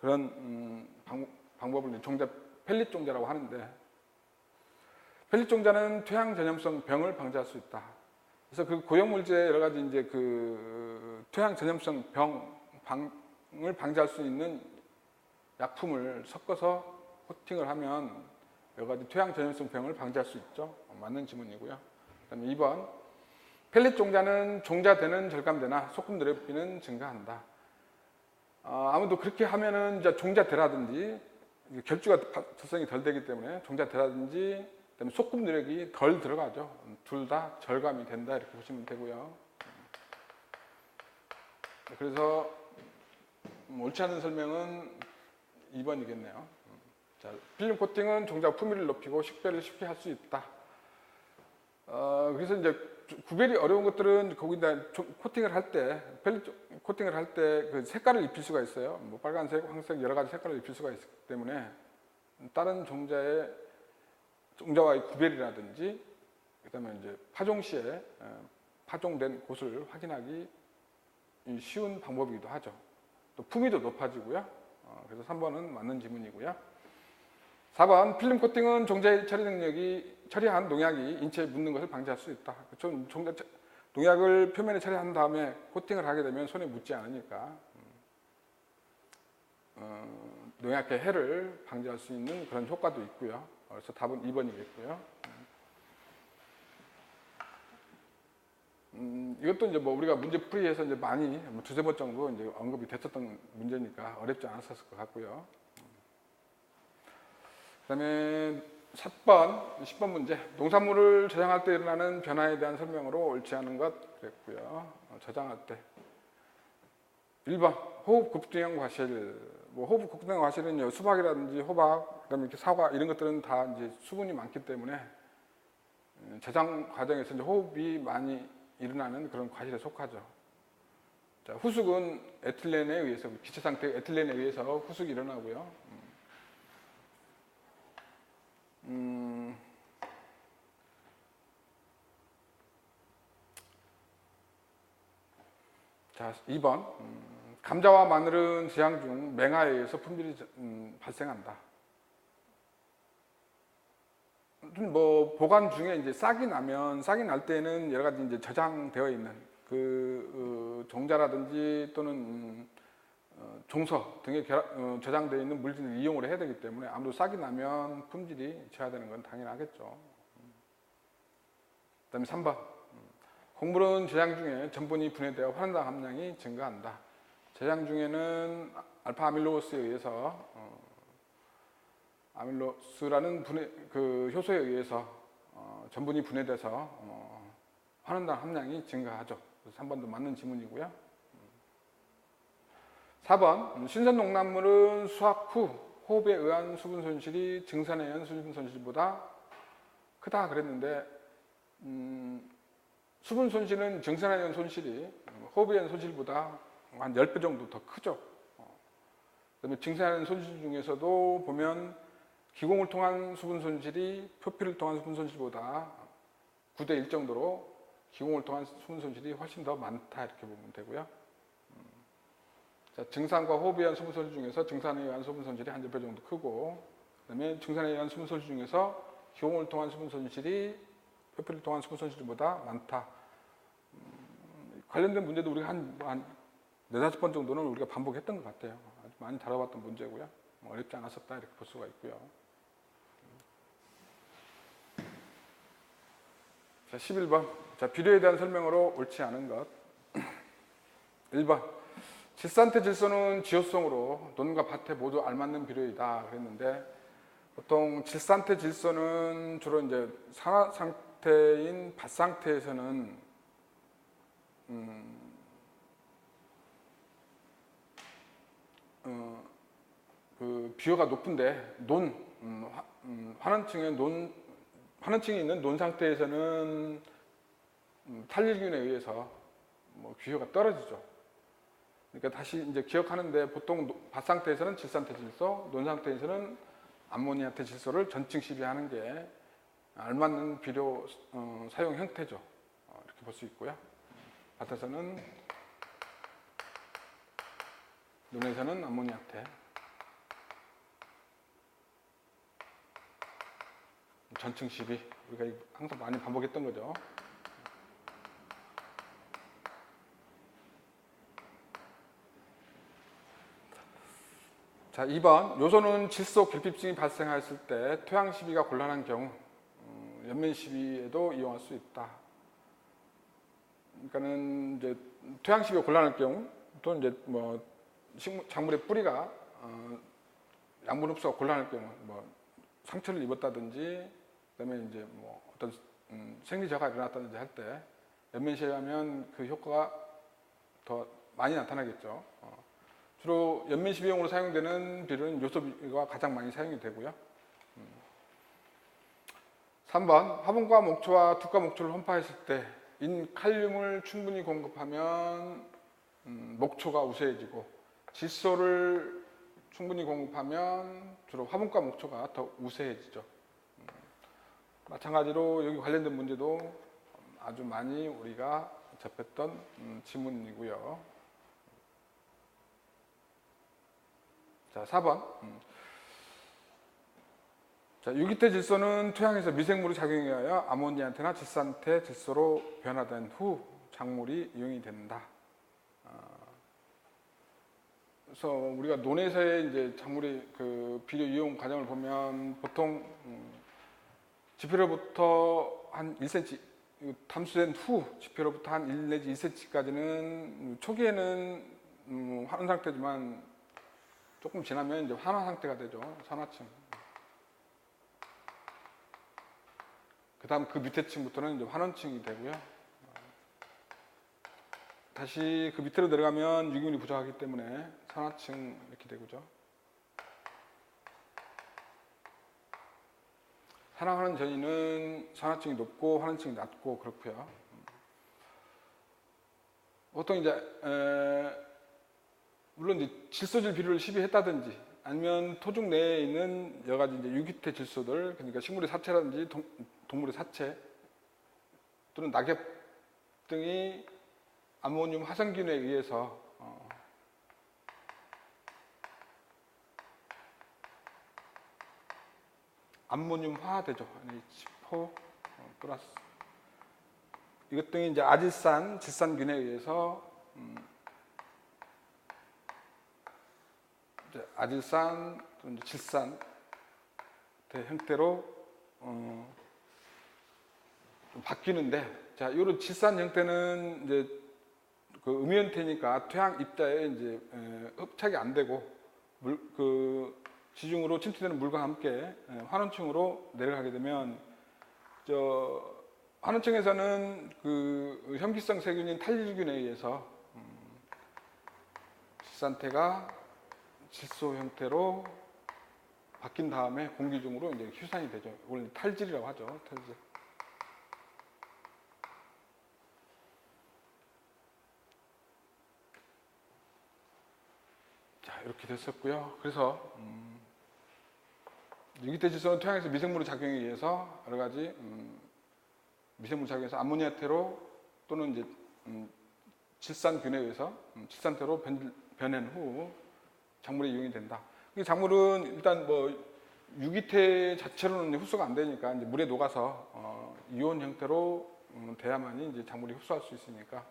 그런 방법을 종자 펠릿 종자라고 하는데, 펠릿 종자는 퇴양 전염성 병을 방지할 수 있다. 그래서 그 고형 물질에 여러 가지 이제 그 퇴양 전염성 병을 방지할 수 있는 약품을 섞어서 코팅을 하면 여러 가지 퇴양 전염성 병을 방지할 수 있죠. 맞는 지문이고요. 그다음에 2번, 펠릿 종자는 종자되는 절감되나 소금 누력비는 증가한다. 아무도 그렇게 하면은 이제 종자되라든지 결주가 적성이 덜 되기 때문에 종자되라든지 그다음에 소금 누력이 덜 들어가죠. 둘 다 절감이 된다 이렇게 보시면 되고요. 그래서 옳지 않은 설명은 2번이겠네요. 자, 필름 코팅은 종자 품위를 높이고 식별을 쉽게 할 수 있다. 그래서 이제 구별이 어려운 것들은 거기다 코팅을 할 때, 코팅을 할 때 그 색깔을 입힐 수가 있어요. 뭐 빨간색, 황색 여러 가지 색깔을 입힐 수가 있기 때문에 다른 종자와의 구별이라든지, 그다음에 이제 파종 시에 파종된 곳을 확인하기 쉬운 방법이기도 하죠. 또 품위도 높아지고요. 그래서 3번은 맞는 지문이고요. 4번, 필름 코팅은 종자의 처리한 농약이 인체에 묻는 것을 방지할 수 있다. 농약을 표면에 처리한 다음에 코팅을 하게 되면 손에 묻지 않으니까 농약의 해를 방지할 수 있는 그런 효과도 있고요. 그래서 답은 2번이겠고요. 이것도 이제 뭐 우리가 문제 풀이해서 이제 많이 두세 번 정도 이제 언급이 됐었던 문제니까 어렵지 않았을 것 같고요. 그다음에 10번 문제. 농산물을 저장할 때 일어나는 변화에 대한 설명으로 옳지 않은 것 그랬고요. 저장할 때. 1번, 호흡 급증형 과실. 뭐 호흡 급증형 과실은 수박이라든지 호박, 그다음에 이렇게 사과 이런 것들은 다 이제 수분이 많기 때문에 저장 과정에서 이제 호흡이 많이 일어나는 그런 과실에 속하죠. 자, 후숙은 에틸렌에 의해서, 기체 상태 에틸렌에 의해서 후숙이 일어나고요. 자, 2번. 감자와 마늘은 제양 중 맹아에 의해서 분비이 발생한다. 뭐 보관 중에 이제 싹이 날 때는 여러 가지 이제 저장되어 있는 그 종자라든지 또는 종서 등에 저장되어 있는 물질을 이용을 해야 되기 때문에 아무래도 싹이 나면 품질이 저하되는 건 당연하겠죠. 그다음에 3번. 곡물은 저장 중에 전분이 분해되어 환당 함량이 증가한다. 저장 중에는 알파 아밀로스에 의해서 아밀로스라는 그 효소에 의해서 전분이 분해돼서 환원당 함량이 증가하죠. 그래서 3번도 맞는 지문이고요. 4번, 신선 농산물은 수확 후 호흡에 의한 수분 손실이 증산에 의한 수분 손실보다 크다 그랬는데 수분 손실은 증산에 의한 손실이 호흡에 의한 손실보다 한 10배 정도 더 크죠. 그다음에 증산에 의한 손실 중에서도 보면 기공을 통한 수분 손실이 표피를 통한 수분 손실보다 9대 1 정도로 기공을 통한 수분 손실이 훨씬 더 많다 이렇게 보면 되고요. 자, 증산과 호흡에 의한 수분 손실 중에서 증산에 의한 수분 손실이 한 10배 정도 크고, 그다음에 증산에 의한 수분 손실 중에서 기공을 통한 수분 손실이 표피를 통한 수분 손실보다 많다. 관련된 문제도 우리가 한 4-5번 정도는 우리가 반복했던 것 같아요. 아주 많이 다뤄봤던 문제고요. 어렵지 않았었다 이렇게 볼 수가 있고요. 자, 11번. 자, 비료에 대한 설명으로 옳지 않은 것. 1번. 질산태 질소는 지효성으로 논과 밭에 모두 알맞는 비료이다 그랬는데, 보통 질산태 질소는 주로 이제 산화 상태인 밭 상태에서는 그 비료가 높은데 환원층이 있는 논 상태에서는 탄력균에 의해서 뭐 기호가 떨어지죠. 그러니까 다시 이제 기억하는데 보통 밭 상태에서는 질산태 질소, 논 상태에서는 암모니아태 질소를 전층 시비하는 게 알맞는 비료 사용 형태죠. 이렇게 볼 수 있고요. 밭에서는, 논에서는 암모니아태, 전층 시비, 우리가 항상 많이 반복했던 거죠. 자, 2번. 요소는 질소 결핍증이 발생하였을 때 토양 시비가 곤란한 경우 연면 시비에도 이용할 수 있다. 그러니까는 이제 토양 시비가 곤란할 경우 또 이제 뭐 작물의 뿌리가 양분 흡수가 곤란할 경우 뭐 상처를 입었다든지 그다음에 이제 뭐 어떤 생리저하가 일어났다든지 할 때 연면 시비하면 그 효과가 더 많이 나타나겠죠. 주로 연면 시비용으로 사용되는 비료는 요소비가 가장 많이 사용이 되고요. 3번. 화분과 목초와 둑과 목초를 혼파했을 때 인칼륨을 충분히 공급하면 목초가 우세해지고 질소를 충분히 공급하면 주로 화분과 목초가 더 우세해지죠. 마찬가지로 여기 관련된 문제도 아주 많이 우리가 접했던 지문이고요. 자, 4번. 자, 유기태 질소는 토양에서 미생물이 작용에 의하여 아모니아태나 질산태 질소로 변화된 후 작물이 이용이 된다. 그래서 우리가 논에서의 이제 작물의 그 비료 이용 과정을 보면 보통 지표로부터 한 1cm 담수된 후 지표로부터 한 1 내지 2cm까지는 초기에는 환원 상태지만 조금 지나면 이제 산화 상태가 되죠. 산화층. 그 다음 그 밑에 층부터는 이제 환원층이 되고요. 다시 그 밑으로 내려가면 유기물이 부족하기 때문에 산화층 이렇게 되고죠. 산화환원 전이는 산화층이 높고 환원층이 낮고 그렇고요. 보통 이제 물론 이제 질소질 비료를 시비했다든지 아니면 토중 내에 있는 여러 가지 이제 유기태 질소들, 그러니까 식물의 사체라든지 동물의 사체 또는 낙엽 등이 아모늄 화성균에 의해서 암모늄화되죠. NH4 플러스 이것 등이 이제 아질산, 질산균에 의해서 아질산, 또 질산 형태로 좀 바뀌는데, 자, 이런 질산 형태는 이제 그 음이온태니까 토양 입자에 이제 흡착이 안 되고 지중으로 침투되는 물과 함께 환원층으로 내려가게 되면 환원층에서는 그 혐기성 세균인 탈질균에 의해서 질산태가 질소 형태로 바뀐 다음에 공기 중으로 이제 휴산이 되죠. 이걸 탈질이라고 하죠. 탈질. 자, 이렇게 됐었고요. 그래서 유기태 질소는 토양에서 미생물의 작용에 의해서 여러 가지 미생물 작용에서 암모니아태로 또는 이제 질산균에 의해서 질산태로 변한 후 작물에 이용이 된다. 작물은 일단 뭐 유기태 자체로는 흡수가 안 되니까 이제 물에 녹아서 이온 형태로 돼야만이 이제 작물이 흡수할 수 있으니까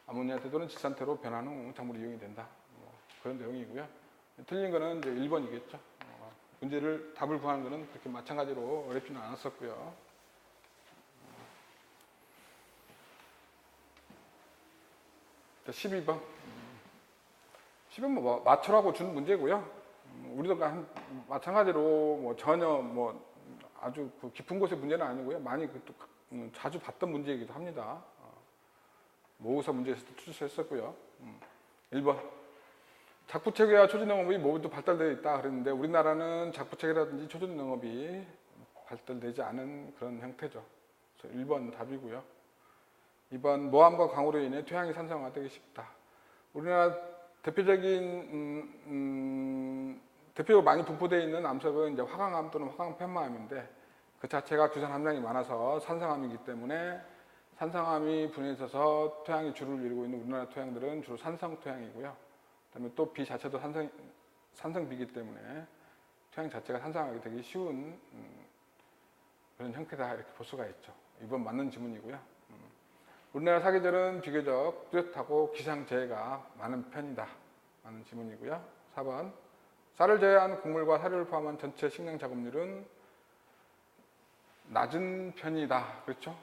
아모니아태 또는 질산태로 변한 후 작물이 이용이 된다. 뭐 그런 내용이고요. 틀린 거는 이제 1번이겠죠. 문제를 답을 구하는 거는 그렇게 마찬가지로 어렵지는 않았었고요. 12번. 10은 뭐 맞춰라고 준 문제고요. 우리도 마찬가지로 뭐 전혀 뭐 아주 그 깊은 곳의 문제는 아니고요. 많이 자주 봤던 문제이기도 합니다. 모의고사 문제에서도 출제했었고요. 1번. 작부체계와 초전영업이 모두 발달되어 있다 그랬는데 우리나라는 작부체계라든지 초전영업이 발달되지 않은 그런 형태죠. 그래서 1번 답이고요. 2번 모함과 광고로 인해 토양이 산성화되기 쉽다. 우리나라 대표적으로 많이 분포되어 있는 암석은 이제 화강암 또는 화강펜마암인데 그 자체가 규산 함량이 많아서 산성암이기 때문에 산성암이 분해에 있어서 토양이 주를 이루고 있는 우리나라 토양들은 주로 산성 토양이고요. 그다음에 또 비 자체도 산성비이기 때문에 토양 자체가 산성하게 되기 쉬운 그런 형태다 이렇게 볼 수가 있죠. 이번 맞는 지문이고요. 우리나라 사계절은 비교적 뚜렷하고 기상재해가 많은 편이다. 많은 지문이고요. 4번 쌀을 제외한 곡물과 사료를 포함한 전체 식량 작업률은 낮은 편이다. 그렇죠?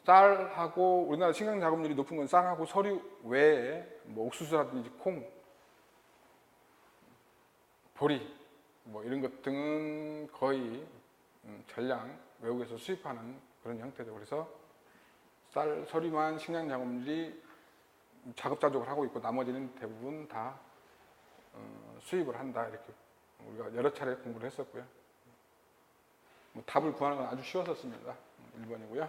쌀하고 우리나라 식량 작업률이 높은 건 쌀하고 서류 외에 뭐 옥수수라든지 콩, 보리 뭐 이런 것 등은 거의 전량 외국에서 수입하는 그런 형태죠. 그래서 쌀, 서류만 식량 작업률이 자급자족을 하고 있고 나머지는 대부분 다 수입을 한다. 이렇게 우리가 여러 차례 공부를 했었고요. 뭐 답을 구하는 건 아주 쉬웠었습니다. 1번이고요.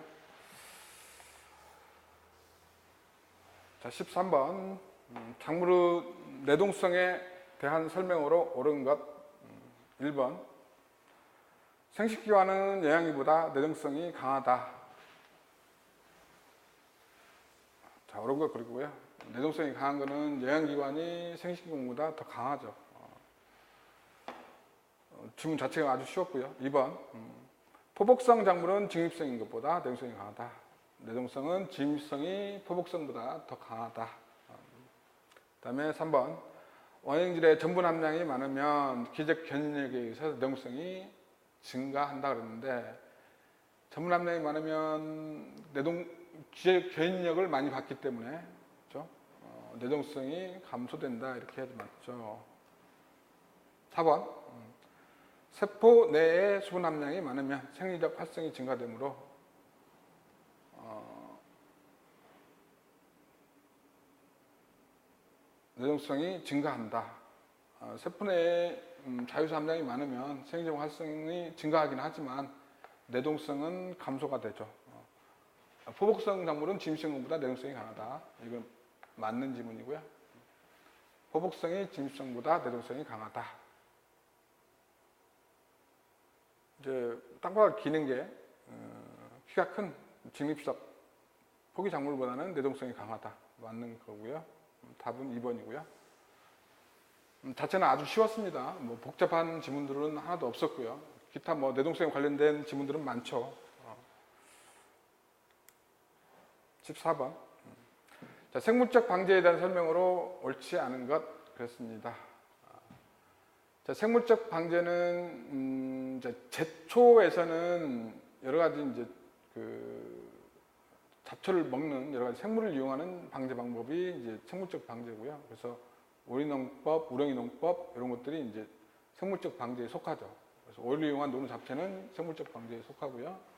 자, 13번 작물의 내동성에 대한 설명으로 옳은 것 1번 생식기와는 영양기보다 내동성이 강하다. 자, 옳은 것 그리고요. 내동성이 강한 것은 영양기관이 생식기관보다 더 강하죠. 질문 자체가 아주 쉬웠고요. 2번 포복성 작물은 증입성인 것보다 내동성이 강하다. 내동성은 증입성이 포복성보다 더 강하다. 그 다음에 3번 원형질의 전분 함량이 많으면 기적 견인력에 의해서 내동성이 증가한다 그랬는데 전분 함량이 많으면 기적 견인력을 많이 받기 때문에 그렇죠? 내동성이 감소된다 이렇게 해도 맞죠. 4번 세포 내에 수분 함량이 많으면 생리적 활성이 증가되므로 내동성이 증가한다. 세포 내에 자유수 함량이 많으면 생리적 활성이 증가하긴 하지만 내동성은 감소가 되죠. 포복성 작물은 진입성보다 내동성이 강하다. 이건 맞는 지문이고요. 포복성이 진입성보다 내동성이 강하다. 이제 땅바닥 기는 게 키가 큰 진입석 포기 작물보다는 내동성이 강하다. 맞는 거고요. 답은 2번이고요. 자체는 아주 쉬웠습니다. 뭐 복잡한 지문들은 하나도 없었고요. 기타 뭐 내동성에 관련된 지문들은 많죠. 14번 자, 생물적 방제에 대한 설명으로 옳지 않은 것 그랬습니다. 자, 생물적 방제는 제초에서는 여러 가지 이제 잡초를 먹는 여러 가지 생물을 이용하는 방제 방법이 이제 생물적 방제고요. 그래서 오리농법, 우렁이농법 이런 것들이 이제 생물적 방제에 속하죠. 그래서 오리를 이용한 노는 잡채는 생물적 방제에 속하고요.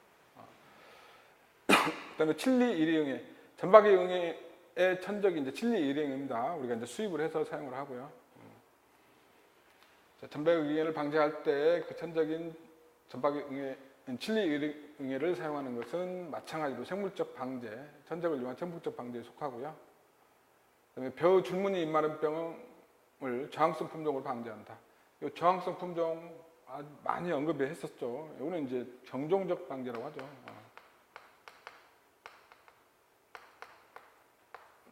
그다음에 칠리 일회용해, 전박이 응애의 천적이 이제 칠리 일회용입니다. 우리가 이제 수입을 해서 사용을 하고요. 전박이 응애를 방제할 때 그 천적인 전박이 응애, 칠리 응애를 사용하는 것은 마찬가지로 생물적 방제, 천적을 이용한 생물적 방제에 속하고요. 그다음에 벼 줄무늬 잎마름병을 저항성 품종으로 방제한다. 이 저항성 품종 아주 많이 언급을 했었죠. 이거는 이제 경종적 방제라고 하죠.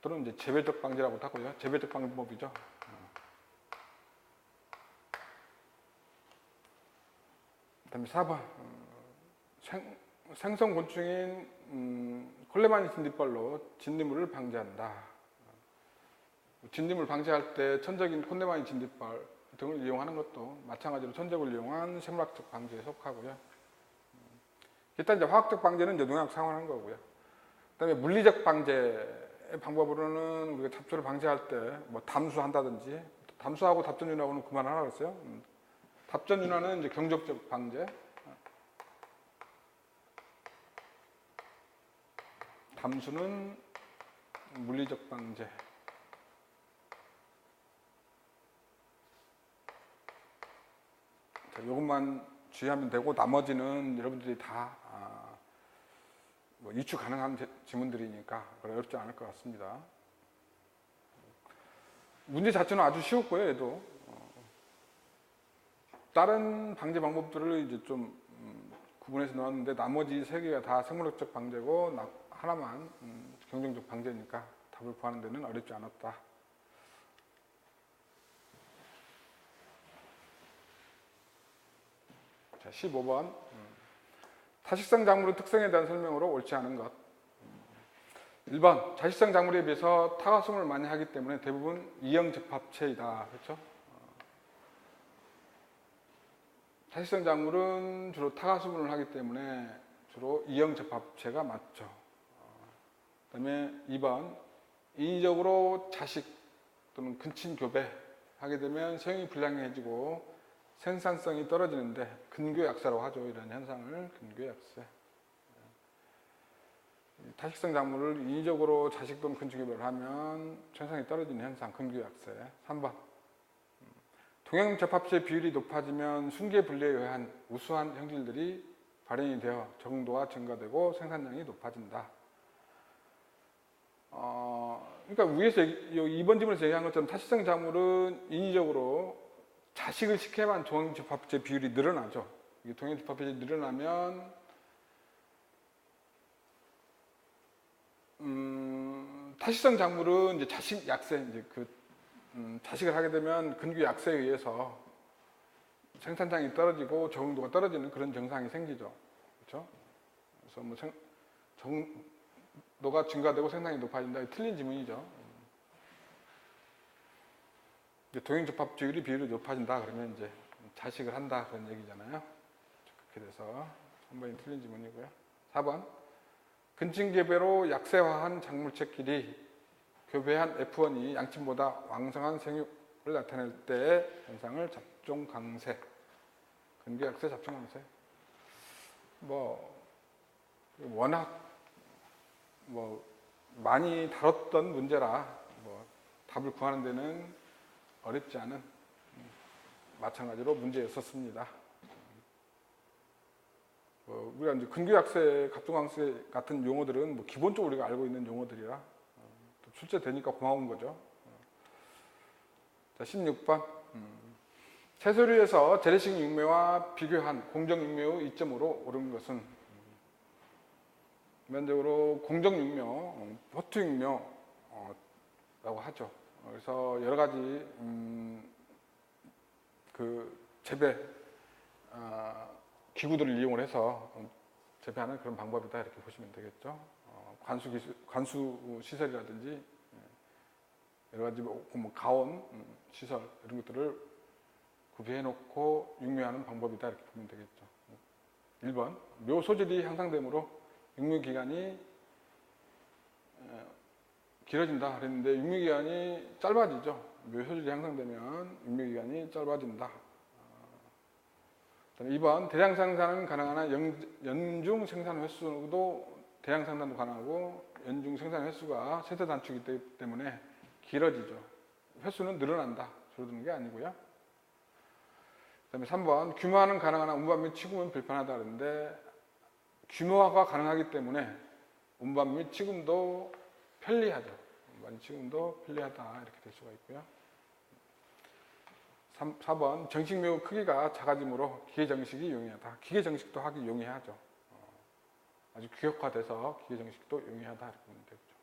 또는 이제 재배적 방제라고도 하고요. 재배적 방법이죠. 그다음에 4번 생성곤충인 콜레마니 진딧벌로 진딧물을 방제한다. 진딧물 방제할 때 천적인 콜레마니 진딧벌 등을 이용하는 것도 마찬가지로 천적을 이용한 생물학적 방제에 속하고요. 일단 이제 화학적 방제는 이제 농약 사용하는 거고요. 그다음에 물리적 방제 방법으로는 우리가 잡초를 방제할 때 뭐 담수한다든지, 담수하고 답전윤화하고는 그만하라 그랬어요. 답전윤화는 이제 경적적 방제, 담수는 물리적 방제. 이것만 주의하면 되고 나머지는 여러분들이 다 뭐 유추 가능한 지문들이니까 어렵지 않을 것 같습니다. 문제 자체는 아주 쉬웠고요. 얘도 다른 방제 방법들을 이제 좀 구분해서 넣었는데 나머지 세 개가 다 생물학적 방제고 하나만 경쟁적 방제니까 답을 구하는 데는 어렵지 않았다. 자, 15번. 타식성 작물의 특성에 대한 설명으로 옳지 않은 것. 1번. 자식성 작물에 비해서 타가수를 많이 하기 때문에 대부분 이형접합체이다. 그렇죠? 타식성 작물은 주로 타가수분을 하기 때문에 주로 이형접합체가 맞죠. 그 다음에 2번. 인위적으로 자식 또는 근친 교배 하게 되면 성이 불량해지고 생산성이 떨어지는데 근교약사라고 하죠. 이런 현상을 근교약세. 타식성 작물을 인위적으로 자식 또는 근친교배를 하면 생산성이 떨어지는 현상 근교약세. 3번. 동형접합체 비율이 높아지면 순계 분리에 의한 우수한 형질들이 발현이 되어 적응도가 증가되고 생산량이 높아진다. 그러니까 위에서 2번 질문에서 얘기한 것처럼 타식성 작물은 인위적으로 자식을 시켜만 동형접합체 비율이 늘어나죠. 이게 동형접합체 비율이 늘어나면 타식성 작물은 이제 자식 약세 이제 자식을 하게 되면 근규 약세에 의해서 생산량이 떨어지고 적응도가 떨어지는 그런 증상이 생기죠. 그렇죠? 그래서 뭐 적응도가 증가되고 생산량이 높아진다. 틀린 지문이죠. 동형접합 비율이 높아진다 그러면 이제 자식을 한다 그런 얘기잖아요. 그렇게 돼서 3번이 틀린 지문이고요. 4번. 근친교배로 약세화한 작물체끼리 교배한 F1이 양친보다 왕성한 생육을 나타낼 때의 현상을 잡종강세. 근교약세 잡종강세. 워낙 많이 다뤘던 문제라 답을 구하는 데는 어렵지 않은 마찬가지로 문제였었습니다. 우리가 이제 근교약세, 갑종강세 같은 용어들은 기본적으로 우리가 알고 있는 용어들이라 또 출제되니까 고마운 거죠. 자, 16번. 채소류에서 재래식 육묘와 비교한 공정육묘의 이점으로 옳은 것은 일반적으로 공정육묘, 포트육묘라고 하죠. 그래서 여러 가지 재배 기구들을 이용을 해서 재배하는 그런 방법이다 이렇게 보시면 되겠죠. 관수 시설이라든지 여러 가지 가온 시설 이런 것들을 구비해 놓고 육묘하는 방법이다 이렇게 보면 되겠죠. 1번 묘 소질이 향상되므로 육묘 기간이 길어진다 그랬는데 육묘기간이 짧아지죠. 묘소질이 향상되면 육묘기간이 짧아진다. 2번 대량 생산은 가능하나 연중 생산 횟수도 대량 생산도 가능하고 연중 생산 횟수가 세대 단축이기 때문에 길어지죠. 횟수는 늘어난다. 줄어드는 게 아니고요. 그다음에 3번 규모화는 가능하나 운반 및 취급은 불편하다 그랬는데 규모화가 가능하기 때문에 운반 및 취급도 편리하죠. 지금도 편리하다 이렇게 될 수가 있고요. 4번 정식묘 크기가 작아지므로 기계정식이 용이하다. 기계정식도 하기 용이하죠. 아주 규격화돼서 기계정식도 용이하다 이렇게 보면 되겠죠.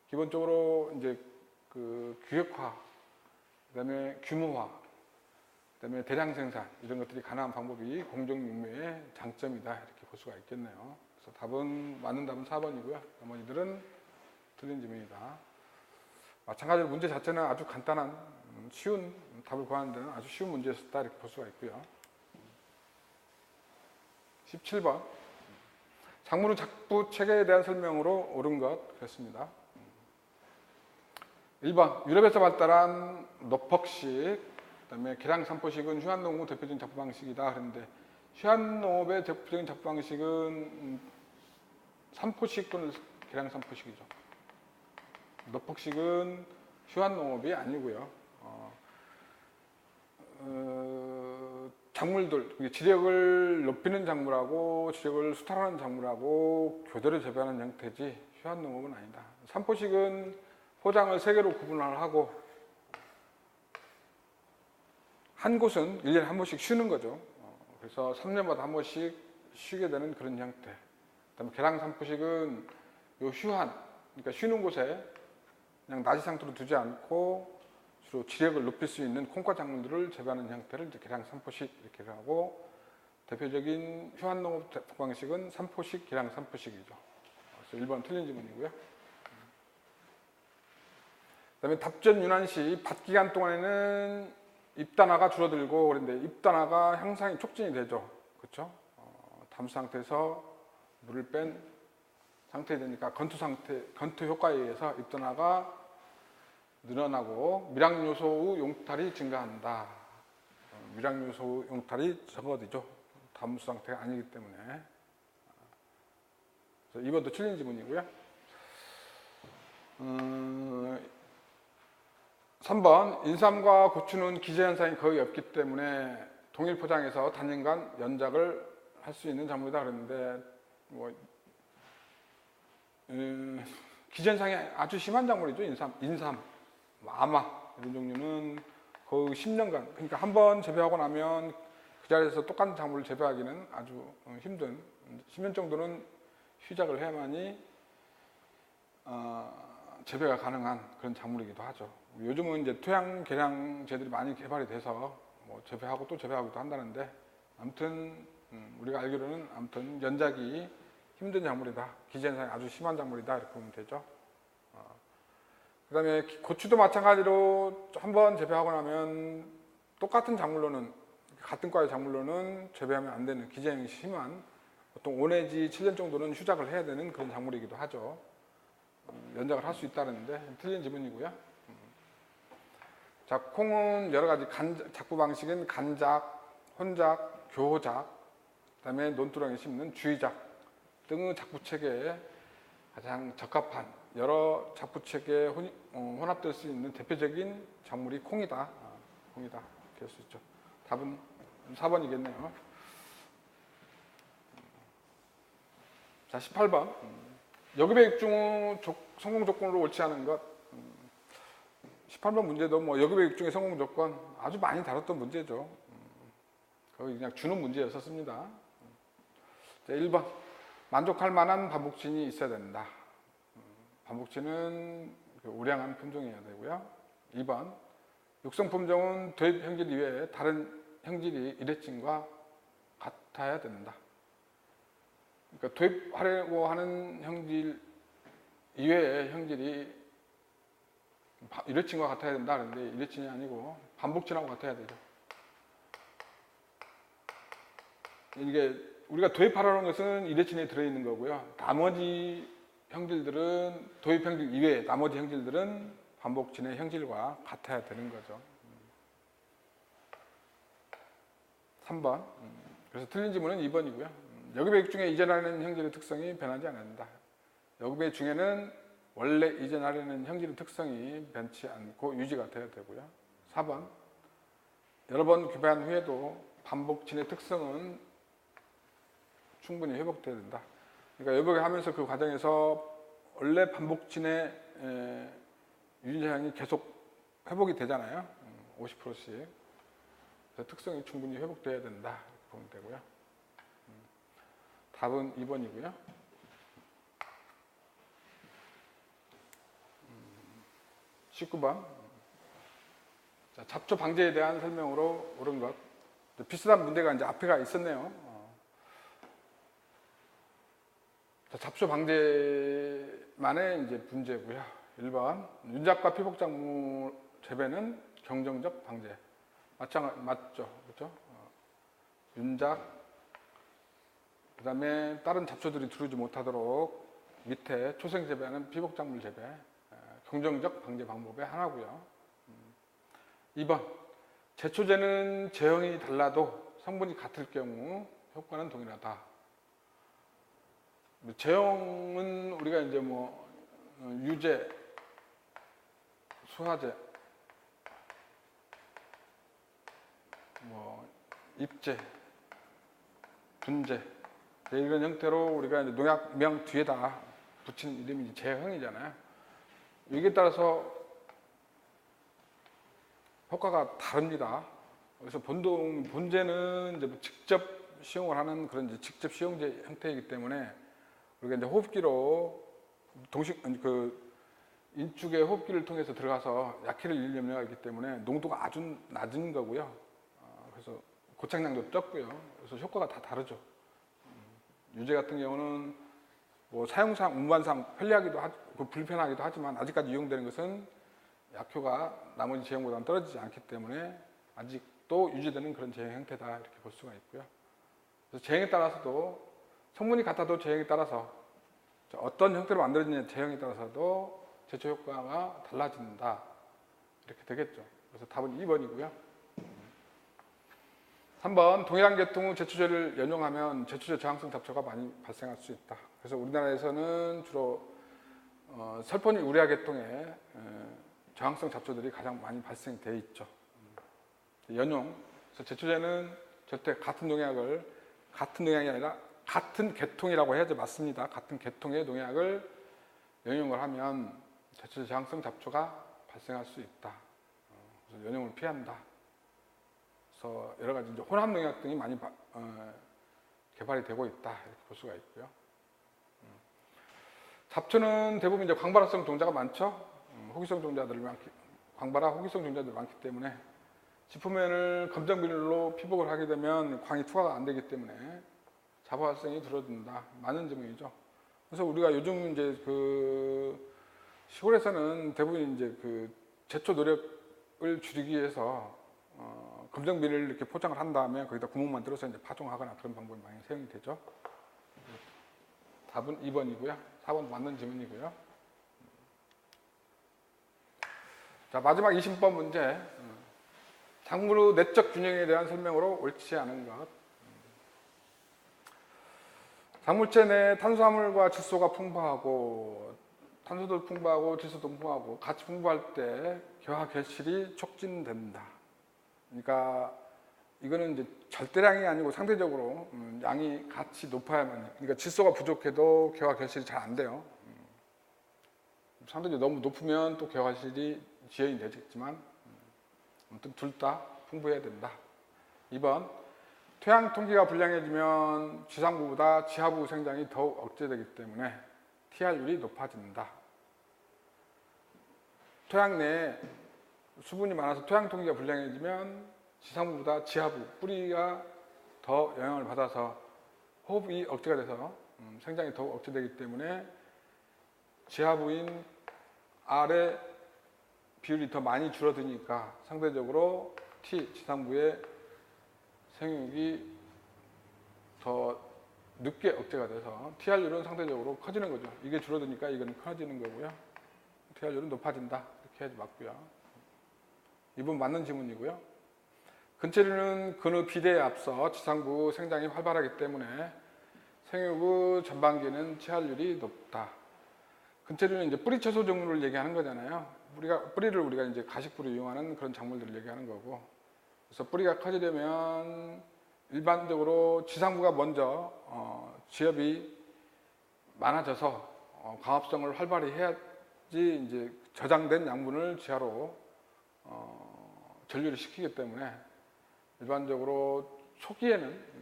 기본적으로 이제 규격화, 그다음에 규모화, 그다음에 대량 생산 이런 것들이 가능한 방법이 공정육묘의 장점이다 이렇게 볼 수가 있겠네요. 그래서 맞는 답은 4번이고요. 나머지들은 틀린 질문이다. 마찬가지로 문제 자체는 아주 간단한 쉬운 답을 구하는 데는 아주 쉬운 문제였다 이렇게 볼 수가 있고요. 17번 작물의 작부 체계에 대한 설명으로 옳은 것 그랬습니다. 1번 유럽에서 발달한 노퍽식 그다음에 계량산포식은 휴안농업 대표적인 작부 방식이다 그랬는데 휴안농업의 대표적인 작부 방식은 산포식 또는 계량산포식이죠. 노퍽식은 휴안농업이 아니고요. 작물들, 지력을 높이는 작물하고 지력을 수탈하는 작물하고 교대로 재배하는 형태지 휴한 농업은 아니다. 삼포식은 포장을 3개로 구분을 하고 한 곳은 1년에 한 번씩 쉬는 거죠. 그래서 3년마다 한 번씩 쉬게 되는 그런 형태. 그다음에 계량 삼포식은 요 휴한, 그러니까 쉬는 곳에 그냥 낮이 상태로 두지 않고 주로 지력을 높일 수 있는 콩과 작물들을 재배하는 형태를 이제 계량 삼포식 이렇게 하고, 대표적인 휴한 농업 방식은 삼포식, 계량 삼포식이죠. 그래서 1번 틀린 질문이고요. 그다음에 답전 윤환시 밭 기간 동안에는 잎단화가 줄어들고 그런데 잎단화가 향상이 촉진이 되죠. 그렇죠? 담수 상태에서 물을 뺀 상태에 되니까 건투 효과에 의해서 잎단화가 늘어나고 밀양요소의 용탈이 증가한다. 밀양요소 용탈이 적어지죠. 담수 상태가 아니기 때문에. 그래서 이번도 틀린 지문이고요. 3번 인삼과 고추는 기저 현상이 거의 없기 때문에 동일 포장에서 단년간 연작을 할 수 있는 작물이다 그랬는데, 기저 현상이 아주 심한 작물이죠. 인삼, 아마 이런 종류는 거의 10년간, 그러니까 한번 재배하고 나면 그 자리에서 똑같은 작물을 재배하기는 아주 힘든, 10년 정도는 휴작을 해야만이 재배가 가능한 그런 작물이기도 하죠. 요즘은 이제 토양 개량제들이 많이 개발이 돼서 뭐 재배하고 또 재배하기도 한다는데, 아무튼 우리가 알기로는 아무튼 연작이 힘든 작물이다. 기저 현상이 아주 심한 작물이다. 이렇게 보면 되죠. 그 다음에 고추도 마찬가지로 한번 재배하고 나면 똑같은 작물로는, 같은 과의 작물로는 재배하면 안 되는, 기저 현상이 심한, 보통 5 내지 7년 정도는 휴작을 해야 되는 그런 작물이기도 하죠. 연작을 할 수 있다는데 틀린 지문이고요. 자, 콩은 여러 가지 작부 방식은 간작, 혼작, 교작, 그다음에 논두렁에 심는 주의작 등의 작부 체계에 가장 적합한 여러 작부 체계에 혼합될 수 있는 대표적인 작물이 콩이다. 콩이다. 이렇게 할 수 있죠. 답은 4번이겠네요. 자, 18번. 여급의 육중 성공 조건으로 옳지 않은 것. 18번 문제도 뭐 여급의 육중의 성공 조건 아주 많이 다뤘던 문제죠. 거의 그냥 주는 문제였었습니다. 자, 1번. 만족할 만한 반복진이 있어야 된다. 반복진은 우량한 품종이어야 되고요. 2번. 육성 품종은 도입 형질 이외에 다른 형질이 일회진과 같아야 된다. 그러니까 도입하려고 하는 형질 이외의 형질이 일회친과 같아야 된다. 그런데 일회친이 아니고 반복진하고 같아야 되죠. 이게 우리가 도입하라는 것은 일회친에 들어있는 거고요. 나머지 형질들은, 도입 형질 이외에 나머지 형질들은 반복진의 형질과 같아야 되는 거죠. 3번. 그래서 틀린 지문은 2번이고요. 여급의 중에 이전하는 형질의 특성이 변하지 않는다. 여급의 중에는 원래 이전하려는 형질의 특성이 변치 않고 유지가 되어야 되고요. 4번. 여러 번 교배한 후에도 반복진의 특성은 충분히 회복되어야 된다. 그러니까 여백을 하면서 그 과정에서 원래 반복진의 유지량이 계속 회복이 되잖아요. 50%씩. 그래서 특성이 충분히 회복되어야 된다. 이렇게 보면 되고요. 답은 2번이고요. 19번. 자, 잡초 방제에 대한 설명으로 옳은 것. 비슷한 문제가 이제 앞에가 있었네요. 자, 잡초 방제만의 이제 문제고요. 1번. 윤작과 피복작물 재배는 경정적 방제. 맞죠? 그렇죠? 윤작, 그 다음에 다른 잡초들이 들어오지 못하도록 밑에 초생 재배하는 피복작물 재배, 경정적 방제 방법의 하나고요. 2번. 제초제는 제형이 달라도 성분이 같을 경우 효과는 동일하다. 제형은 우리가 이제 뭐 유제, 수화제, 뭐 입제, 분제 이런 형태로 우리가 이제 농약명 뒤에다 붙이는 이름이 제형이잖아요. 여기에 따라서 효과가 다릅니다. 그래서 본제는 이제 직접 시용을 하는 그런 이제 직접 시용제 형태이기 때문에 우리가 이제 호흡기로 인축의 호흡기를 통해서 들어가서 약해를 일일 염려가 있기 때문에 농도가 아주 낮은 거고요. 그래서 고착량도 적고요. 그래서 효과가 다 다르죠. 유제 같은 경우는 뭐 사용상 운반상 편리하기도 하고 불편하기도 하지만 아직까지 이용되는 것은 약효가 나머지 제형보다는 떨어지지 않기 때문에 아직도 유지되는 그런 제형 형태다 이렇게 볼 수가 있고요. 그래서 제형에 따라서도 성분이 같아도 제형에 따라서 어떤 형태로 만들어지는 제형에 따라서도 제초 효과가 달라진다 이렇게 되겠죠. 그래서 답은 2번이고요. 3번 동일한 계통의 제초제를 연용하면 제초제 저항성 잡초가 많이 발생할 수 있다. 그래서 우리나라에서는 주로 설포닐 우레아 계통의 저항성 잡초들이 가장 많이 발생돼 있죠. 연용. 그래서 제초제는 절대 같은 농약이 아니라 같은 계통이라고 해야지 맞습니다. 같은 계통의 농약을 연용을 하면 제초제 저항성 잡초가 발생할 수 있다. 그래서 연용을 피한다. 그래서 여러 가지 이제 혼합 농약 등이 많이 개발이 되고 있다 이렇게 볼 수가 있고요. 잡초는 대부분 이제 광발화성 종자가 많죠. 호기성 종자들이 광발화 호기성 종자들이 많기 때문에 지표면을 검정 비닐로 피복을 하게 되면 광이 투과가 안 되기 때문에 자부 활성이 줄어든다. 많은 점이죠. 그래서 우리가 요즘 이제 그 시골에서는 대부분 이제 그 제초 노력을 줄이기 위해서 검정 비닐을 이렇게 포장을 한 다음에 거기다 구멍만 뚫어서 이제 파종하거나 그런 방법이 많이 사용이 되죠. 답은 2번이고요. 4번 맞는 질문이고요. 자, 마지막 20번 문제. 작물의 내적 균형에 대한 설명으로 옳지 않은 것. 작물체 내 탄수화물과 질소가 풍부하고 탄소도 풍부하고 질소도 풍부하고 같이 풍부할 때 결합 결실이 촉진된다. 그러니까 이거는 이제 절대량이 아니고 상대적으로 양이 같이 높아야만, 그러니까 질소가 부족해도 결합 결실이 잘 안 돼요. 상대적으로 너무 높으면 또 결합 결실이 지연이 되겠지만 아무튼 둘 다 풍부해야 된다. 2번 토양 통기가 불량해지면 지상부보다 지하부 생장이 더욱 억제되기 때문에 TR율이 높아진다. 토양 내에 수분이 많아서 토양 통기가 불량해지면 지상부보다 지하부, 뿌리가 더 영향을 받아서 호흡이 억제가 돼서 생장이 더욱 억제되기 때문에 지하부인 R의 비율이 더 많이 줄어드니까 상대적으로 T, 지상부의 생육이 더 늦게 억제가 돼서 TR율은 상대적으로 커지는 거죠. 이게 줄어드니까 이건 커지는 거고요. TR율은 높아진다. 이렇게 해야지 맞고요. 이번 맞는 지문이고요. 근체류는 근의 비대에 앞서 지상부 생장이 활발하기 때문에 생육의 전반기에는 TR율이 높다. 근체류는 이제 뿌리채소 종류를 얘기하는 거잖아요. 뿌리를 우리가 이제 가식부로 이용하는 그런 작물들을 얘기하는 거고. 그래서 뿌리가 커지려면 일반적으로 지상부가 먼저 지엽이 많아져서 광합성을 활발히 해야지 이제 저장된 양분을 지하로 전류를 시키기 때문에 일반적으로 초기에는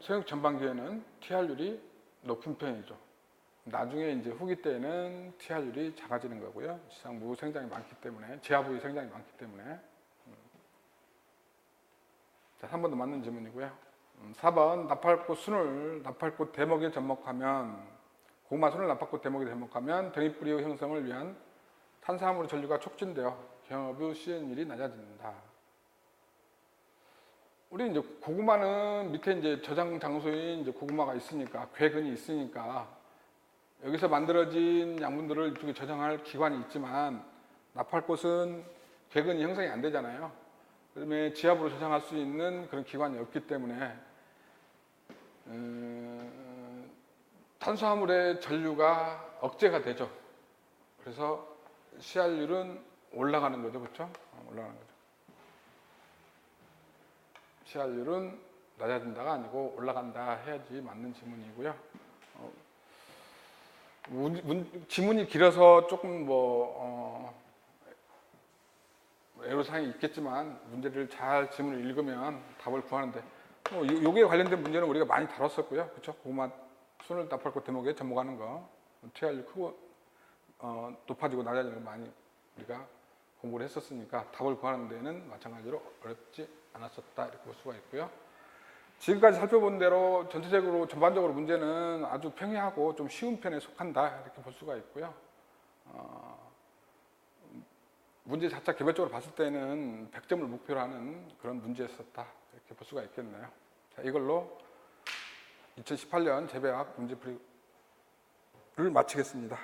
생육 전반기에는 TR율이 높은 편이죠. 나중에 이제 후기 때에는 TR율이 작아지는 거고요. 지상부 생장이 많기 때문에, 지하부의 생장이 많기 때문에. 자, 3번도 맞는 질문이고요. 4번 나팔꽃 순을 나팔꽃 대목에 접목하면, 고구마 순을 나팔꽃 대목에 접목하면 덩이뿌리의 형성을 위한 탄수화물의 전류가 촉진되어 경합의 시연율이 낮아진다. 우리 이제 고구마는 밑에 이제 저장 장소인 이제 고구마가 있으니까, 궤근이 있으니까 여기서 만들어진 양분들을 이쪽에 저장할 기관이 있지만 나팔꽃은 궤근이 형성이 안 되잖아요. 그다음에 지압으로 저장할 수 있는 그런 기관이 없기 때문에 탄수화물의 전류가 억제가 되죠. 그래서 CR율은 올라가는 거죠, 그렇죠? 올라가는 거죠. CR율은 낮아진다가 아니고 올라간다 해야지 맞는 지문이고요. 지문이 길어서 조금 애로사항이 있겠지만 문제를 잘 지문을 읽으면 답을 구하는데 요기에 관련된 문제는 우리가 많이 다뤘었고요, 그렇죠? 고구마 순을 답할 대목에 접목하는 거, TR율 크고 높아지고 낮아지는 거 많이 우리가 공부를 했었으니까 답을 구하는 데는 마찬가지로 어렵지 않았었다 이렇게 볼 수가 있고요. 지금까지 살펴본 대로 전반적으로 문제는 아주 평이하고 좀 쉬운 편에 속한다 이렇게 볼 수가 있고요. 문제 자체 개별적으로 봤을 때는 100점을 목표로 하는 그런 문제였었다 이렇게 볼 수가 있겠네요. 자, 이걸로 2018년 재배학 문제풀이를 마치겠습니다.